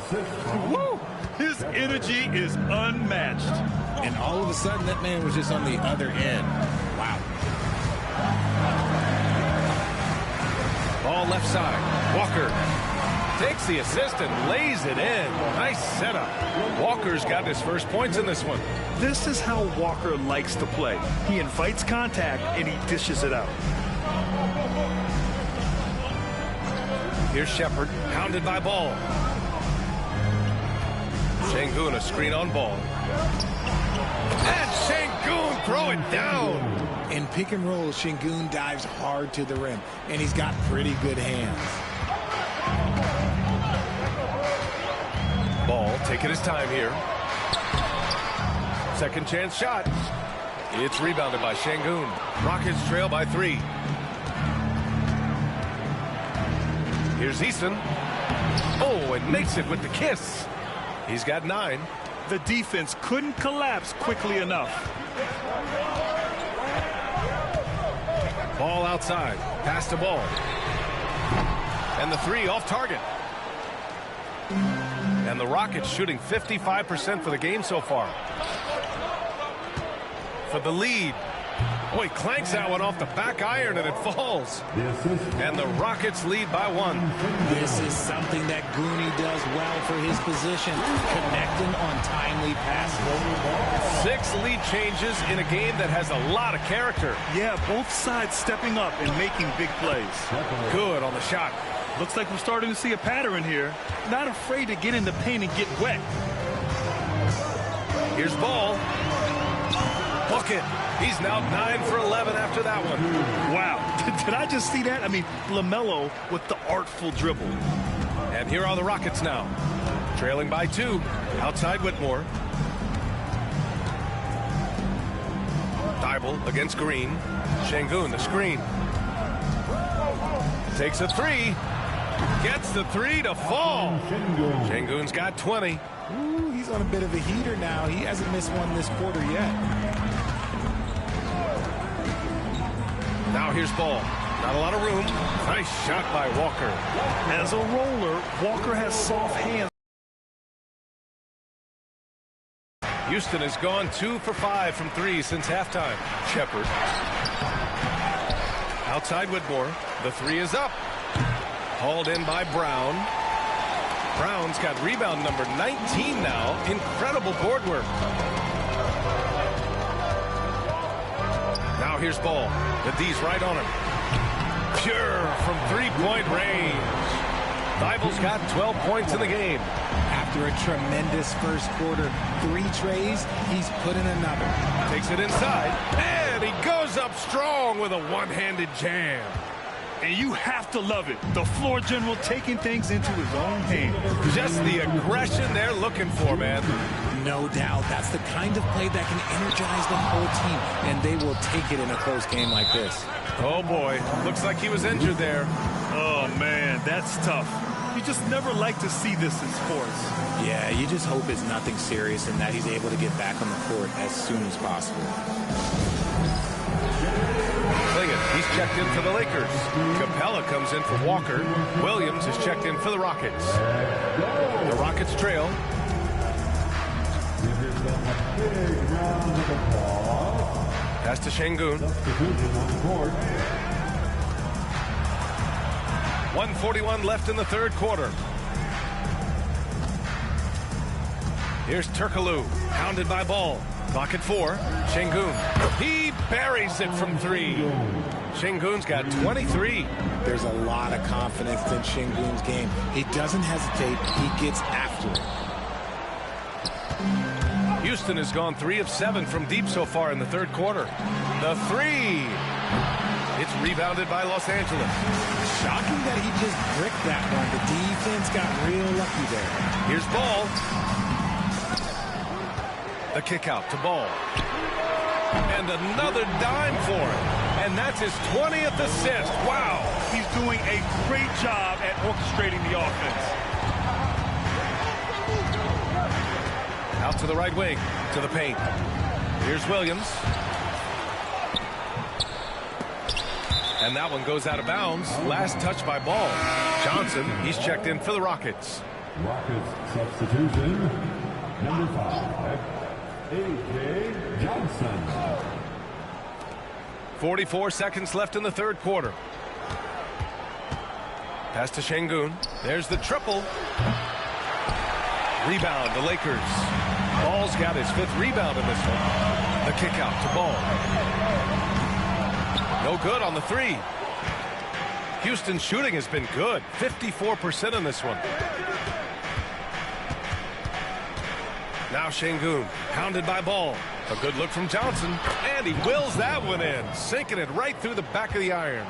[SPEAKER 3] Woo! His energy is unmatched.
[SPEAKER 2] And all of a sudden, that man was just on the other end. Wow.
[SPEAKER 1] Ball left side. Walker takes the assist and lays it in. Nice setup. Walker's got his first points in this one.
[SPEAKER 3] This is how Walker likes to play. He invites contact and he dishes it out.
[SPEAKER 1] Here's Shepard, pounded by Ball. Şengün a screen on Ball. And Şengün throw it down.
[SPEAKER 2] In pick and roll, Şengün dives hard to the rim, and he's got pretty good hands.
[SPEAKER 1] Ball taking his time here. Second chance shot. It's rebounded by Şengün. Rockets trail by 3. Here's Easton. Oh, and makes it with the kiss. He's got 9.
[SPEAKER 3] The defense couldn't collapse quickly enough.
[SPEAKER 1] Ball outside. Pass the ball. And the 3 off target. And the Rockets shooting 55% for the game so far. For the lead. Oh, he clanks that one off the back iron and it falls. And the Rockets lead by 1.
[SPEAKER 2] This is something that Goonie does well for his position, connecting on timely passes.
[SPEAKER 1] 6 lead changes in a game that has a lot of character.
[SPEAKER 3] Yeah, both sides stepping up and making big plays.
[SPEAKER 1] Good on the shot.
[SPEAKER 3] Looks like we're starting to see a pattern here. Not afraid to get in the paint and get wet.
[SPEAKER 1] Here's Ball. Bucket. He's now 9 for 11 after that one.
[SPEAKER 3] Wow. Did I just see that? I mean, LaMelo with the artful dribble.
[SPEAKER 1] And here are the Rockets now. Trailing by 2. Outside Whitmore. Thibault against Green. Şengün, the screen. Takes a 3. Gets the 3 to fall. Şengün's got 20.
[SPEAKER 2] Ooh, he's on a bit of a heater now. He hasn't missed one this quarter yet.
[SPEAKER 1] Now here's Ball. Not a lot of room. Nice shot by Walker.
[SPEAKER 3] As a roller, Walker has soft hands.
[SPEAKER 1] Houston has gone 2 for 5 from 3 since halftime. Shepard. Outside Whitmore. The 3 is up. Hauled in by Brown. Brown's got rebound number 19 now. Incredible board work. Now here's Ball. The D's right on him. Pure from 3-point range. Thibault's got 12 points in the game.
[SPEAKER 2] After a tremendous first quarter, 3 trays, he's put in another.
[SPEAKER 1] Takes it inside, and he goes up strong with a one-handed jam.
[SPEAKER 3] And you have to love it. The floor general taking things into his own hands.
[SPEAKER 1] Just the aggression they're looking for, man.
[SPEAKER 2] No doubt. That's the kind of play that can energize the whole team, and they will take it in a close game like this.
[SPEAKER 1] Oh, boy. Looks like he was injured there.
[SPEAKER 3] Oh, man, that's tough. You just never like to see this in sports.
[SPEAKER 2] Yeah, you just hope it's nothing serious and that he's able to get back on the court as soon as possible.
[SPEAKER 1] He's checked in for the Lakers. Capella comes in for Walker. Williams is checked in for the Rockets. The Rockets trail. Pass to Şengün. 1:41 left in the third quarter. Here's Turkoglu, pounded by Ball. Clock at 4. Şengün. He buries it from 3. Şengün's got 23.
[SPEAKER 2] There's a lot of confidence in Şengün's game. He doesn't hesitate. He gets after it.
[SPEAKER 1] Houston has gone 3 of 7 from deep so far in the third quarter. The 3. It's rebounded by Los Angeles.
[SPEAKER 2] Shocking that he just bricked that one. The defense got real lucky there.
[SPEAKER 1] Here's Ball. The kick out to Ball. And another dime for him. And that's his 20th assist. Wow.
[SPEAKER 3] He's doing a great job at orchestrating the offense.
[SPEAKER 1] Out to the right wing, to the paint. Here's Williams. And that one goes out of bounds. Last touch by Ball. Johnson, he's checked in for the Rockets.
[SPEAKER 5] Rockets substitution, number 5, A.J. Johnson.
[SPEAKER 1] 44 seconds left in the third quarter. Pass to Şengün. There's the triple. Rebound, the Lakers. Ball's got his 5th rebound in this one. The kick out to Ball. No good on the 3. Houston's shooting has been good. 54% in this one. Now Şengün, pounded by Ball. A good look from Johnson, and he wills that one in, sinking it right through the back of the iron.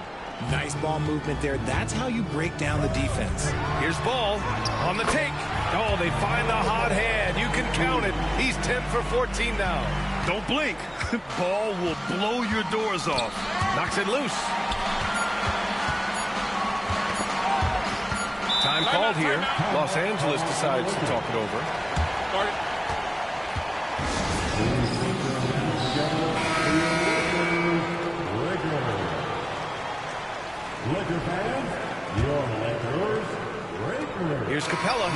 [SPEAKER 2] Nice ball movement there. That's how you break down the defense.
[SPEAKER 1] Here's Ball on the take. Oh, they find the hot hand. You can count it. He's 10 for 14 now.
[SPEAKER 3] Don't blink. Ball will blow your doors off.
[SPEAKER 1] Knocks it loose. Time called here. Los Angeles decides to talk it over.
[SPEAKER 5] Laker fans, your Lakers, Lakers.
[SPEAKER 1] Here's Capella.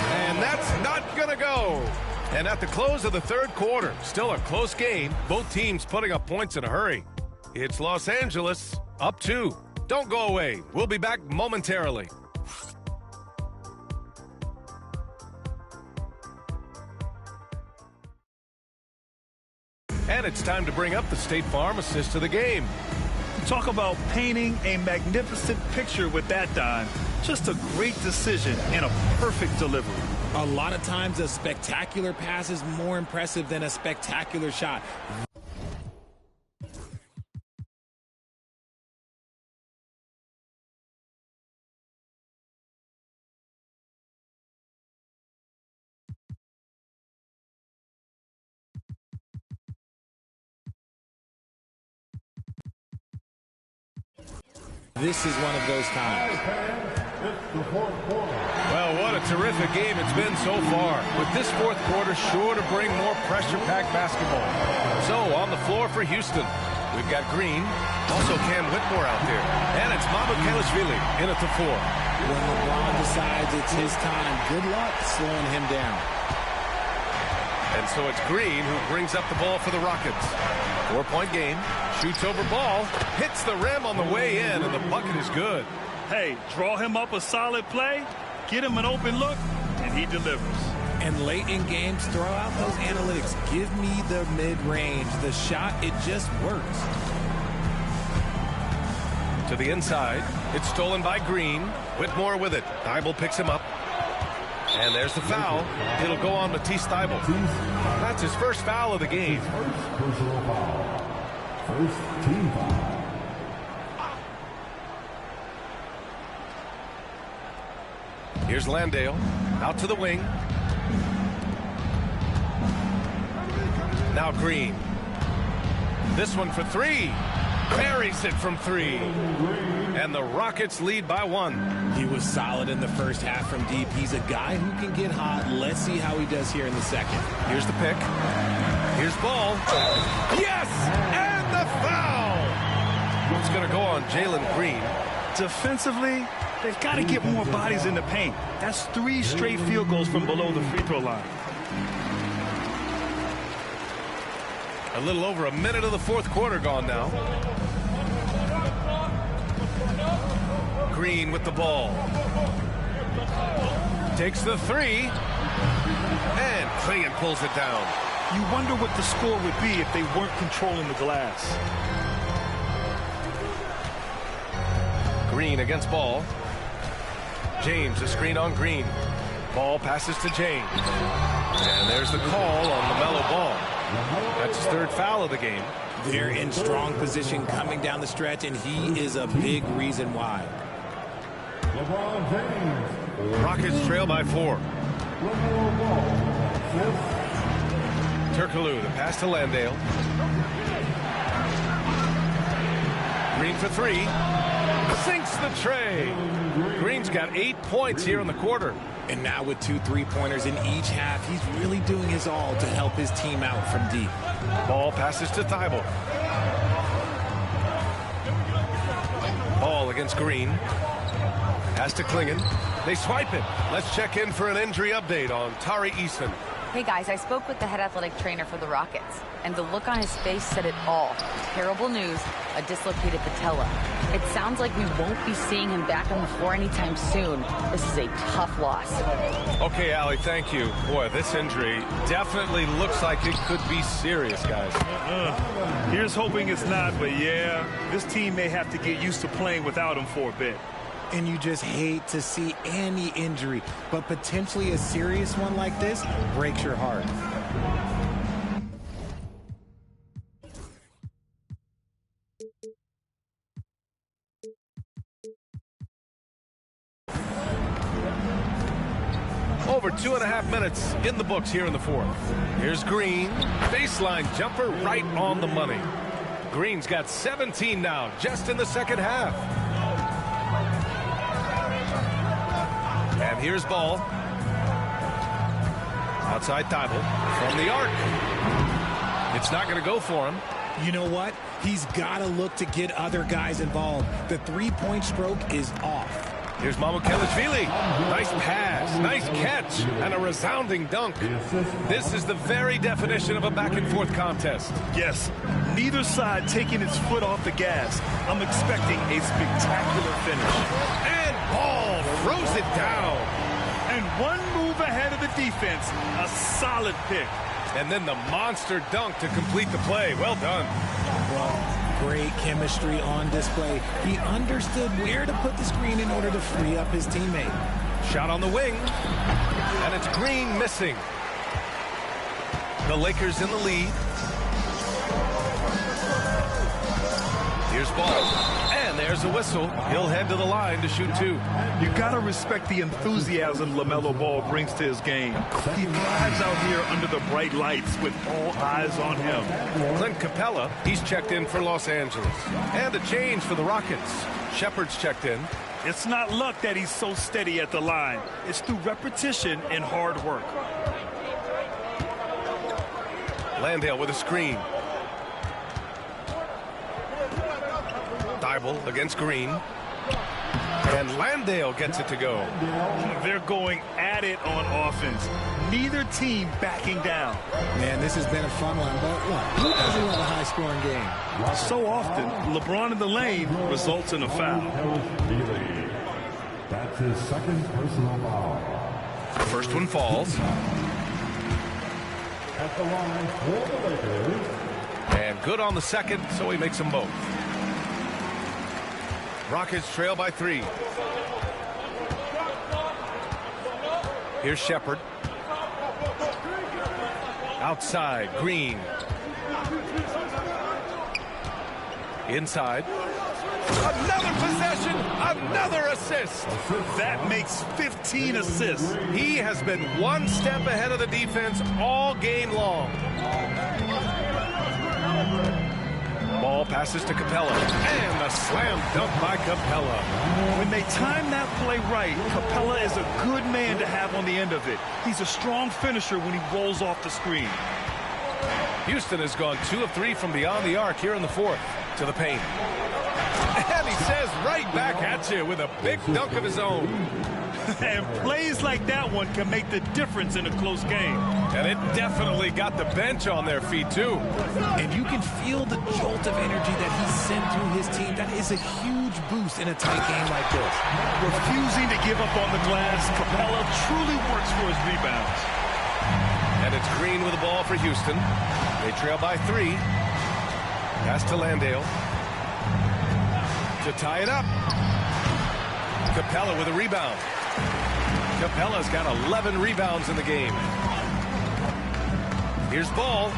[SPEAKER 1] And that's not going to go. And at the close of the third quarter, still a close game. Both teams putting up points in a hurry. It's Los Angeles up 2. Don't go away. We'll be back momentarily. And it's time to bring up the State Farm assist of the game.
[SPEAKER 3] Talk about painting a magnificent picture with that dime. Just a great decision and a perfect delivery.
[SPEAKER 2] A lot of times a spectacular pass is more impressive than a spectacular shot. This is one of those times.
[SPEAKER 1] Well, what a terrific game it's been so far. With this fourth quarter sure to bring more pressure-packed basketball. So, on the floor for Houston, we've got Green, also Cam Whitmore out there, and it's Mamoukelashvili in at the 4.
[SPEAKER 2] When LeBron decides it's his time, good luck slowing him down.
[SPEAKER 1] And so it's Green who brings up the ball for the Rockets. 4-point game, shoots over Ball, hits the rim on the way in, and the bucket is good.
[SPEAKER 3] Hey, draw him up a solid play, get him an open look, and he delivers.
[SPEAKER 2] And late in games, throw out those analytics. Give me the mid-range. The shot, it just works.
[SPEAKER 1] To the inside, it's stolen by Green. Whitmore with it. Thibault picks him up. And there's the foul. It'll go on Matisse Thibault. That's his first foul of the game.
[SPEAKER 5] First personal foul. First team foul.
[SPEAKER 1] Here's Landale. Out to the wing. Now Green. This one for three. Buries it from three. And the Rockets lead by 1.
[SPEAKER 2] He was solid in the first half from deep. He's a guy who can get hot. Let's see how he does here in the second.
[SPEAKER 1] Here's the pick. Here's ball. Yes! And the foul! It's going to go on Jalen Green.
[SPEAKER 3] Defensively, they've got to get more bodies in the paint. That's 3 straight field goals from below the free throw line.
[SPEAKER 1] A little over a minute of the fourth quarter gone now. Green with the ball. Takes the three. And Clingan pulls it down.
[SPEAKER 3] You wonder what the score would be if they weren't controlling the glass.
[SPEAKER 1] Green against Ball. James, a screen on Green. Ball passes to James. And there's the call on LaMelo Ball. That's his 3rd foul of the game.
[SPEAKER 2] They're in strong position coming down the stretch, and he is a big reason why.
[SPEAKER 5] LeBron James.
[SPEAKER 1] Rockets trail by 4. Turkoglu, the pass to Landale. Green for 3. Sinks the tray. Green's got 8 points here in the quarter.
[SPEAKER 2] And now with 2 3-pointers in each half, he's really doing his all to help his team out from deep.
[SPEAKER 1] Ball passes to Thibault. Ball against Green. Pass to Clingan. They swipe it. Let's check in for an injury update on Tari Eason.
[SPEAKER 4] Hey guys, I spoke with the head athletic trainer for the Rockets, and the look on his face said it all. Terrible news, a dislocated patella. It sounds like we won't be seeing him back on the floor anytime soon. This is a tough loss.
[SPEAKER 1] Okay, Allie, thank you. Boy, this injury definitely looks like it could be serious, guys.
[SPEAKER 3] Here's hoping it's not, but yeah, this team may have to get used to playing without him for a bit.
[SPEAKER 2] And you just hate to see any injury, but potentially a serious one like this breaks your heart.
[SPEAKER 1] Over 2.5 minutes in the books here in the fourth. Here's Green. Baseline jumper right on the money. Green's got 17 now, just in the second half. And here's Ball. Outside Thibault from the arc. It's not going to go for him.
[SPEAKER 2] You know what? He's got to look to get other guys involved. The 3-point stroke is off.
[SPEAKER 1] Here's Mamukelashvili. Nice pass, nice catch, and a resounding dunk. This is the very definition of a back-and-forth contest.
[SPEAKER 3] Yes, neither side taking its foot off the gas. I'm expecting a spectacular finish.
[SPEAKER 1] And Ball throws it down.
[SPEAKER 3] And one move ahead of the defense. A solid pick.
[SPEAKER 1] And then the monster dunk to complete the play. Well done.
[SPEAKER 2] Well, great chemistry on display. He understood where to put the screen in order to free up his teammate.
[SPEAKER 1] Shot on the wing. And it's Green missing. The Lakers in the lead. Here's Ball. And there's a whistle. He'll head to the line to shoot 2.
[SPEAKER 3] You gotta respect the enthusiasm LaMelo Ball brings to his game. He thrives out here under the bright lights with all eyes on him.
[SPEAKER 1] Clint Capella, he's checked in for Los Angeles. And a change for the Rockets. Shepard's checked in.
[SPEAKER 3] It's not luck that he's so steady at the line. It's through repetition and hard work.
[SPEAKER 1] Landale with a screen. Thibault against Green. And Landale gets it to go.
[SPEAKER 3] They're going at it on offense. Neither team backing down.
[SPEAKER 2] Man, this has been a fun one, but look, who doesn't love a high-scoring game?
[SPEAKER 3] So often, LeBron in the lane results in a foul.
[SPEAKER 5] That's his second personal foul.
[SPEAKER 1] First one falls.
[SPEAKER 5] At the line for the Lakers.
[SPEAKER 1] And good on the second, so he makes them both. Rockets trail by 3. Here's Shepard. Outside, Green. Inside. Another possession, another assist.
[SPEAKER 3] That makes 15 assists.
[SPEAKER 1] He has been one step ahead of the defense all game long. Ball passes to Capella. And the slam dunk by Capella.
[SPEAKER 3] When they time that play right, Capella is a good man to have on the end of it. He's a strong finisher when he rolls off the screen.
[SPEAKER 1] Houston has gone 2 of 3 from beyond the arc here in the fourth. To the paint. And he says right back at you with a big dunk of his own.
[SPEAKER 3] And plays like that one can make the difference in a close game.
[SPEAKER 1] And it definitely got the bench on their feet, too.
[SPEAKER 2] And you can feel the jolt of energy that he sent through his team. That is a huge boost in a tight game like this.
[SPEAKER 3] Refusing to give up on the glass, Capella truly works for his rebounds.
[SPEAKER 1] And it's Green with the ball for Houston. They trail by 3. Pass to Landale. To tie it up. Capella with a rebound. Capella's got 11 rebounds in the game. Here's Ball.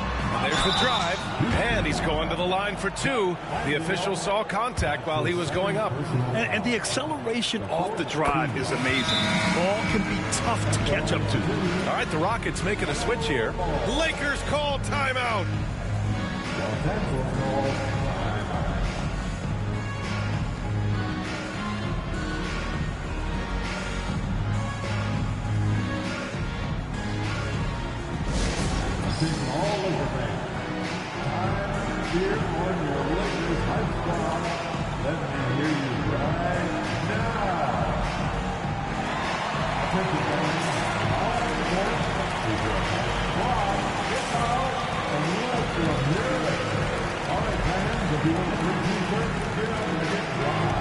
[SPEAKER 1] There's the drive. And he's going to the line for 2. The official saw contact while he was going up.
[SPEAKER 3] And the acceleration off the drive is amazing. Ball can be tough to catch up to.
[SPEAKER 1] All right, the Rockets making a switch here. Lakers call timeout.
[SPEAKER 5] All Laker fans, time to cheer on your Lakers hype squad. Let me hear you right now. Attention fans, all the is your hype squad. Get out and let them hear it. All right, fans, if you want to bring t-shirts, get out and get wild.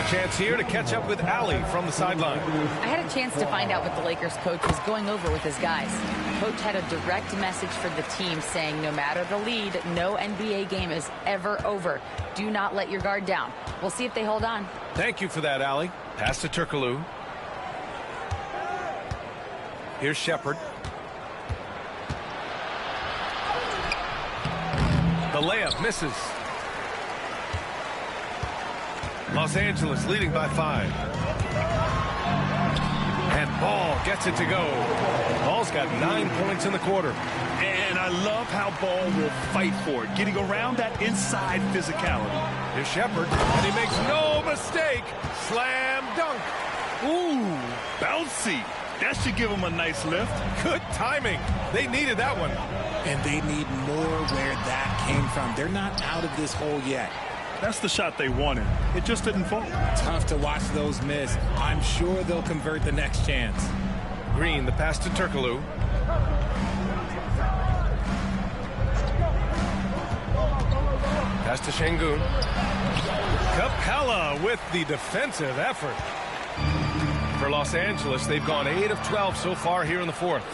[SPEAKER 1] Chance here to catch up with Allie from the sideline.
[SPEAKER 4] I had a chance to find out what the Lakers coach was going over with his guys. Coach had a direct message for the team saying no matter the lead, no NBA game is ever over. Do not let your guard down. We'll see if they hold on.
[SPEAKER 1] Thank you for that, Allie. Pass to Turkoglu. Here's Shepard. The layup misses. Los Angeles leading by 5. And Ball gets it to go. Ball's got 9 points in the quarter.
[SPEAKER 3] And I love how Ball will fight for it, getting around that inside physicality.
[SPEAKER 1] Here's Shepard, and he makes no mistake. Slam dunk.
[SPEAKER 3] Ooh, bouncy. That should give him a nice lift.
[SPEAKER 1] Good timing. They needed that one.
[SPEAKER 2] And they need more where that came from. They're not out of this hole yet.
[SPEAKER 3] That's the shot they wanted. It just didn't fall.
[SPEAKER 2] Tough to watch those miss. I'm sure they'll convert the next chance.
[SPEAKER 1] Green, the pass to Turkoglu. Pass to Şengün. Capella with the defensive effort. For Los Angeles, they've gone 8 of 12 so far here in the fourth.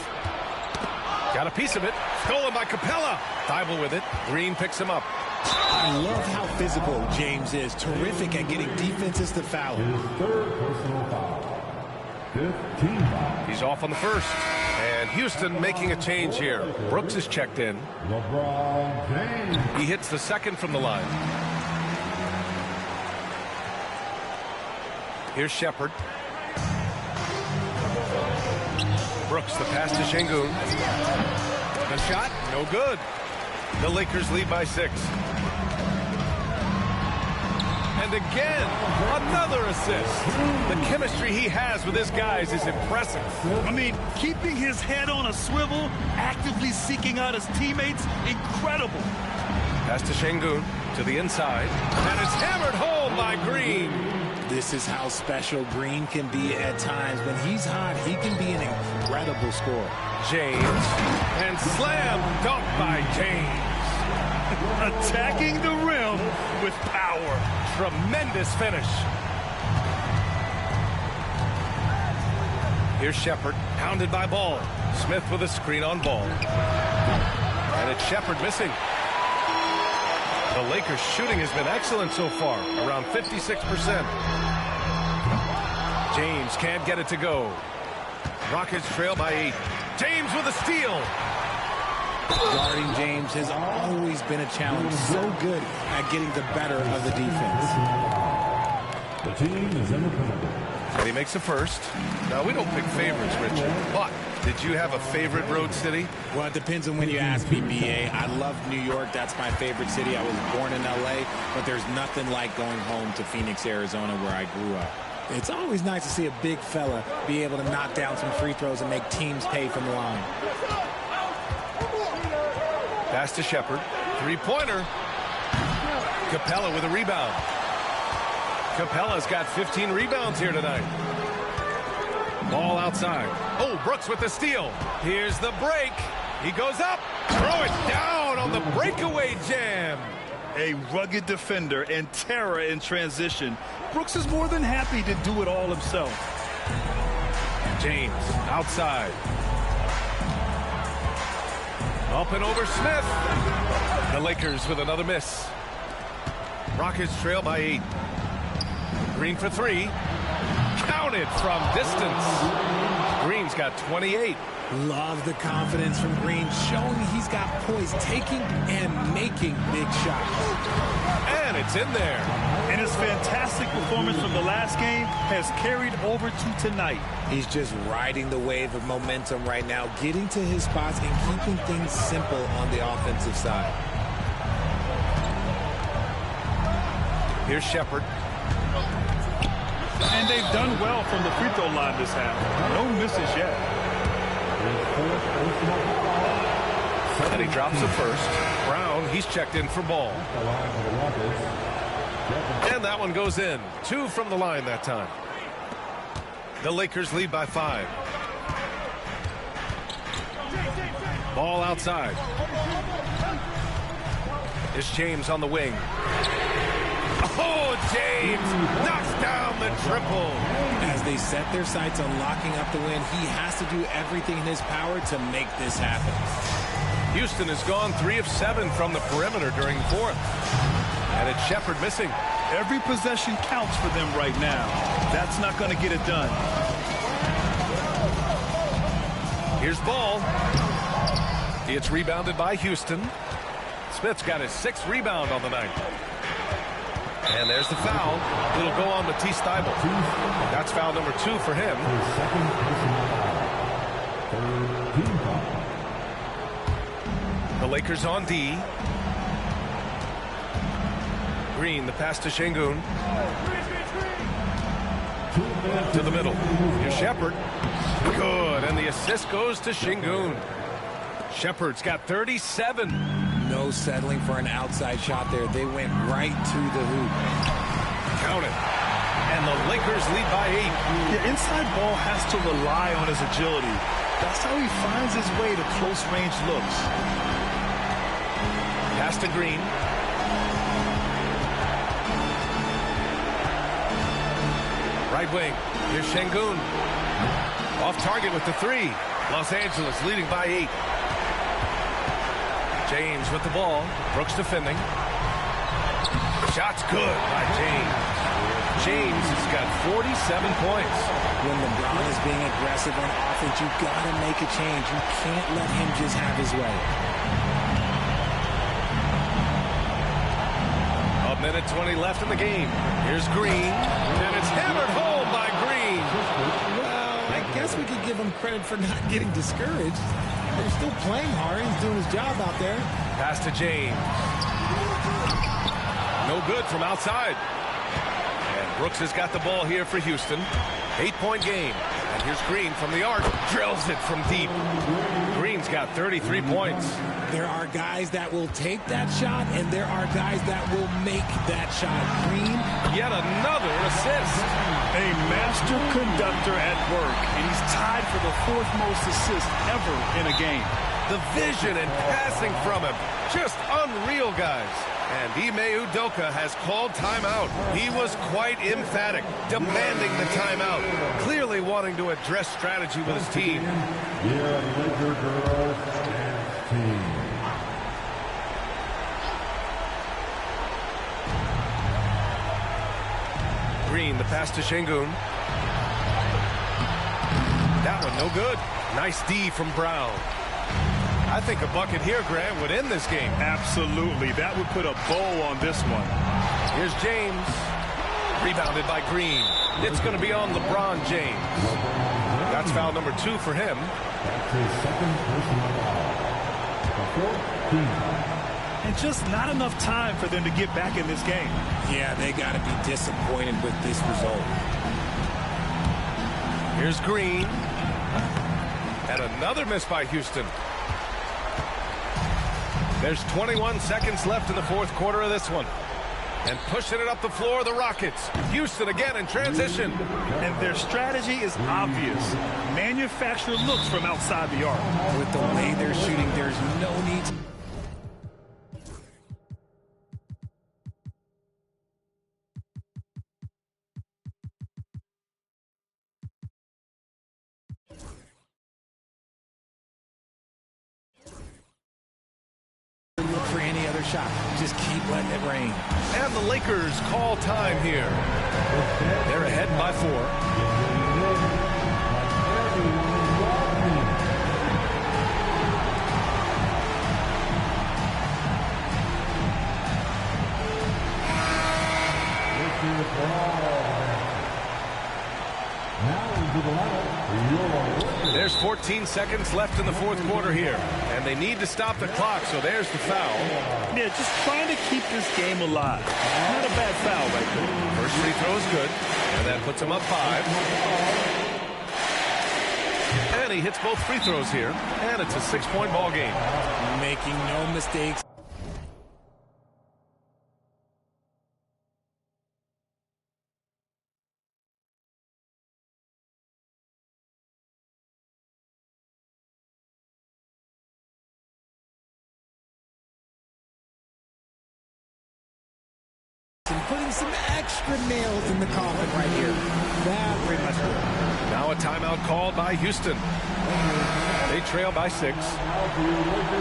[SPEAKER 1] Got a piece of it. Stolen by Capella. Thibault with it. Green picks him up.
[SPEAKER 2] I love how physical James is. Terrific at getting defenses to foul.
[SPEAKER 5] His third personal foul. 15 foul.
[SPEAKER 1] He's off on the first. And Houston making a change here. Brooks is checked in.
[SPEAKER 5] Lebron James.
[SPEAKER 1] He hits the second from the line. Here's Shepard. Brooks, the pass to Şengün. The shot, no good. The Lakers lead by 6. And again, another assist. The chemistry he has with his guys is impressive.
[SPEAKER 3] I mean, keeping his head on a swivel, actively seeking out his teammates, incredible.
[SPEAKER 1] Pass to Şengün, to the inside. And it's hammered home by Green.
[SPEAKER 2] This is how special Green can be at times. When he's hot, he can be an incredible scorer.
[SPEAKER 1] James, and slam dunk by James.
[SPEAKER 3] Attacking the rim with power.
[SPEAKER 1] Tremendous finish. Here's Shepard, pounded by Ball. Smith with a screen on Ball. And it's Shepard missing. The Lakers' shooting has been excellent so far, around 56%. James can't get it to go. Rockets trail by 8. James with a steal.
[SPEAKER 2] Guarding James has always been a challenge. So good at getting the better of the defense.
[SPEAKER 5] The team is in the penalty.
[SPEAKER 1] And he makes the first. Now, we don't pick favorites, Richard, but did you have a favorite road city?
[SPEAKER 2] Well, it depends on when you ask me, B.A. I love New York. That's my favorite city. I was born in L.A., but there's nothing like going home to Phoenix, Arizona, where I grew up. It's always nice to see a big fella be able to knock down some free throws and make teams pay from the line.
[SPEAKER 1] Pass to Shepard. Three-pointer. Capella with a rebound. Capella's got 15 rebounds here tonight. Ball outside. Oh, Brooks with the steal. Here's the break. He goes up. Throw it down on the breakaway jam.
[SPEAKER 3] A rugged defender and terror in transition. Brooks is more than happy to do it all himself.
[SPEAKER 1] James outside. Up and over Smith. The Lakers with another miss. Rockets trail by 8. Green for 3. Counted from distance. Green's got 28.
[SPEAKER 2] Love the confidence from Green, showing he's got poise, taking and making big shots.
[SPEAKER 1] And it's in there.
[SPEAKER 3] And his fantastic performance from the last game has carried over to tonight.
[SPEAKER 2] He's just riding the wave of momentum right now, getting to his spots and keeping things simple on the offensive side.
[SPEAKER 1] Here's Shepard.
[SPEAKER 3] And they've done well from the free throw line this half. No misses yet.
[SPEAKER 1] And he drops the first. Brown, he's checked in for ball. And that one goes in. 2 from the line that time. The Lakers lead by 5. Ball outside. It's James on the wing. Oh, James knocks down the triple.
[SPEAKER 2] As they set their sights on locking up the win, he has to do everything in his power to make this happen.
[SPEAKER 1] Houston has gone 3 of 7 from the perimeter during the 4th. And it's Shepard missing.
[SPEAKER 3] Every possession counts for them right now. That's not going to get it done.
[SPEAKER 1] Here's Ball. It's rebounded by Houston. Smith's got his 6th rebound on the night. And there's the foul. It'll go on Matisse Thybulle. That's foul number 2 for him. The Lakers on D. Green, the pass to Şengün. To the middle. Here's Shepard. Good, and the assist goes to Şengün. Shepard's got 37.
[SPEAKER 2] No settling for an outside shot there. They went right to the hoop.
[SPEAKER 1] Count it. And the Lakers lead by 8.
[SPEAKER 3] The inside ball has to rely on his agility. That's how he finds his way to close-range looks.
[SPEAKER 1] Pass to Green. Right wing. Here's Şengün. Off target with the 3. Los Angeles leading by 8. James with the ball. Brooks defending. Shot's good by James. James has got 47 points.
[SPEAKER 2] When LeBron is being aggressive on offense, you've got to make a change. You can't let him just have his way.
[SPEAKER 1] A minute 20 left in the game. Here's Green. And it's hammered home by Green.
[SPEAKER 2] Well, I guess we could give him credit for not getting discouraged. They're still playing hard. He's doing his job out there.
[SPEAKER 1] Pass to James. No good from outside. And Brooks has got the ball here for Houston. 8-point game. And here's Green from the arc. Drills it from deep. Green's got 33 points.
[SPEAKER 2] There are guys that will take that shot, and there are guys that will make that shot. Green,
[SPEAKER 1] yet another assist.
[SPEAKER 3] A master conductor at work, and he's tied for the 4th most assists ever in a game.
[SPEAKER 1] The vision and passing from him, just unreal, guys. And Ime Udoka has called timeout. He was quite emphatic, demanding the timeout, clearly wanting to address strategy with his team.
[SPEAKER 5] Laker girls and team.
[SPEAKER 1] Green, the pass to Şengün. That one no good. Nice D from Brown. I think a bucket here, Grant, would end this game.
[SPEAKER 3] Absolutely. That would put a bow on this one.
[SPEAKER 1] Here's James. Rebounded by Green. It's going to be on LeBron James. That's foul number 2 for him.
[SPEAKER 5] That's his second personal foul. 14.
[SPEAKER 3] And just not enough time for them to get back in this game.
[SPEAKER 2] Yeah, they got to be disappointed with this result.
[SPEAKER 1] Here's Green. And another miss by Houston. There's 21 seconds left in the fourth quarter of this one. And pushing it up the floor, the Rockets. Houston again in transition.
[SPEAKER 3] And their strategy is obvious. Manufacture looks from outside the arc.
[SPEAKER 2] With the way they're shooting, there's no need to... look for any other shot. Just keep letting it rain.
[SPEAKER 1] And the Lakers call time here. They're ahead by 4. There's 14 seconds left in the fourth quarter here. And they need to stop the clock, so there's the foul.
[SPEAKER 3] Yeah, just trying to keep this game alive. Not a bad foul right there.
[SPEAKER 1] First free throw is good. And that puts him up 5. And he hits both free throws here. And it's a 6-point ball game.
[SPEAKER 2] Making no mistakes. And putting some extra nails in the coffin right here. That pretty much worked.
[SPEAKER 1] Now a timeout called by Houston. They trail by 6.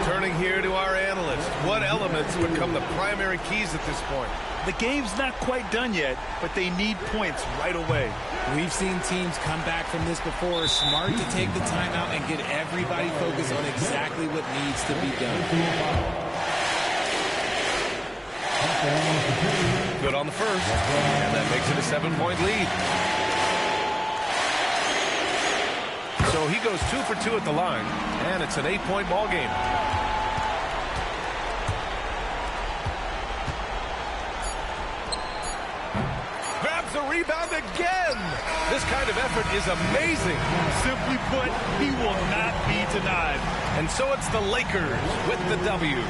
[SPEAKER 1] Turning here to our analyst. What elements become the primary keys at this point?
[SPEAKER 3] The game's not quite done yet, but they need points right away.
[SPEAKER 2] We've seen teams come back from this before. Smart to take the timeout and get everybody focused on exactly what needs to be done.
[SPEAKER 1] Good on the first, and that makes it a 7-point lead. So he goes 2 for 2 at the line, and it's an 8-point ball game. Grabs the rebound again. This kind of effort is amazing.
[SPEAKER 3] Simply put, he will not be denied.
[SPEAKER 1] And so it's the Lakers with the W.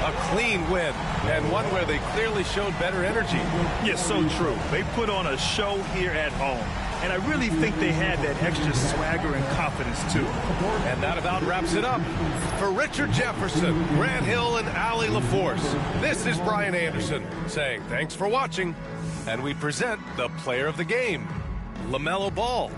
[SPEAKER 1] A clean win, and one where they clearly showed better energy.
[SPEAKER 3] Yes, so true. They put on a show here at home, and I really think they had that extra swagger and confidence, too.
[SPEAKER 1] And that about wraps it up. For Richard Jefferson, Grant Hill, and Allie LaForce, this is Brian Anderson saying thanks for watching, and we present the player of the game, LaMelo Ball.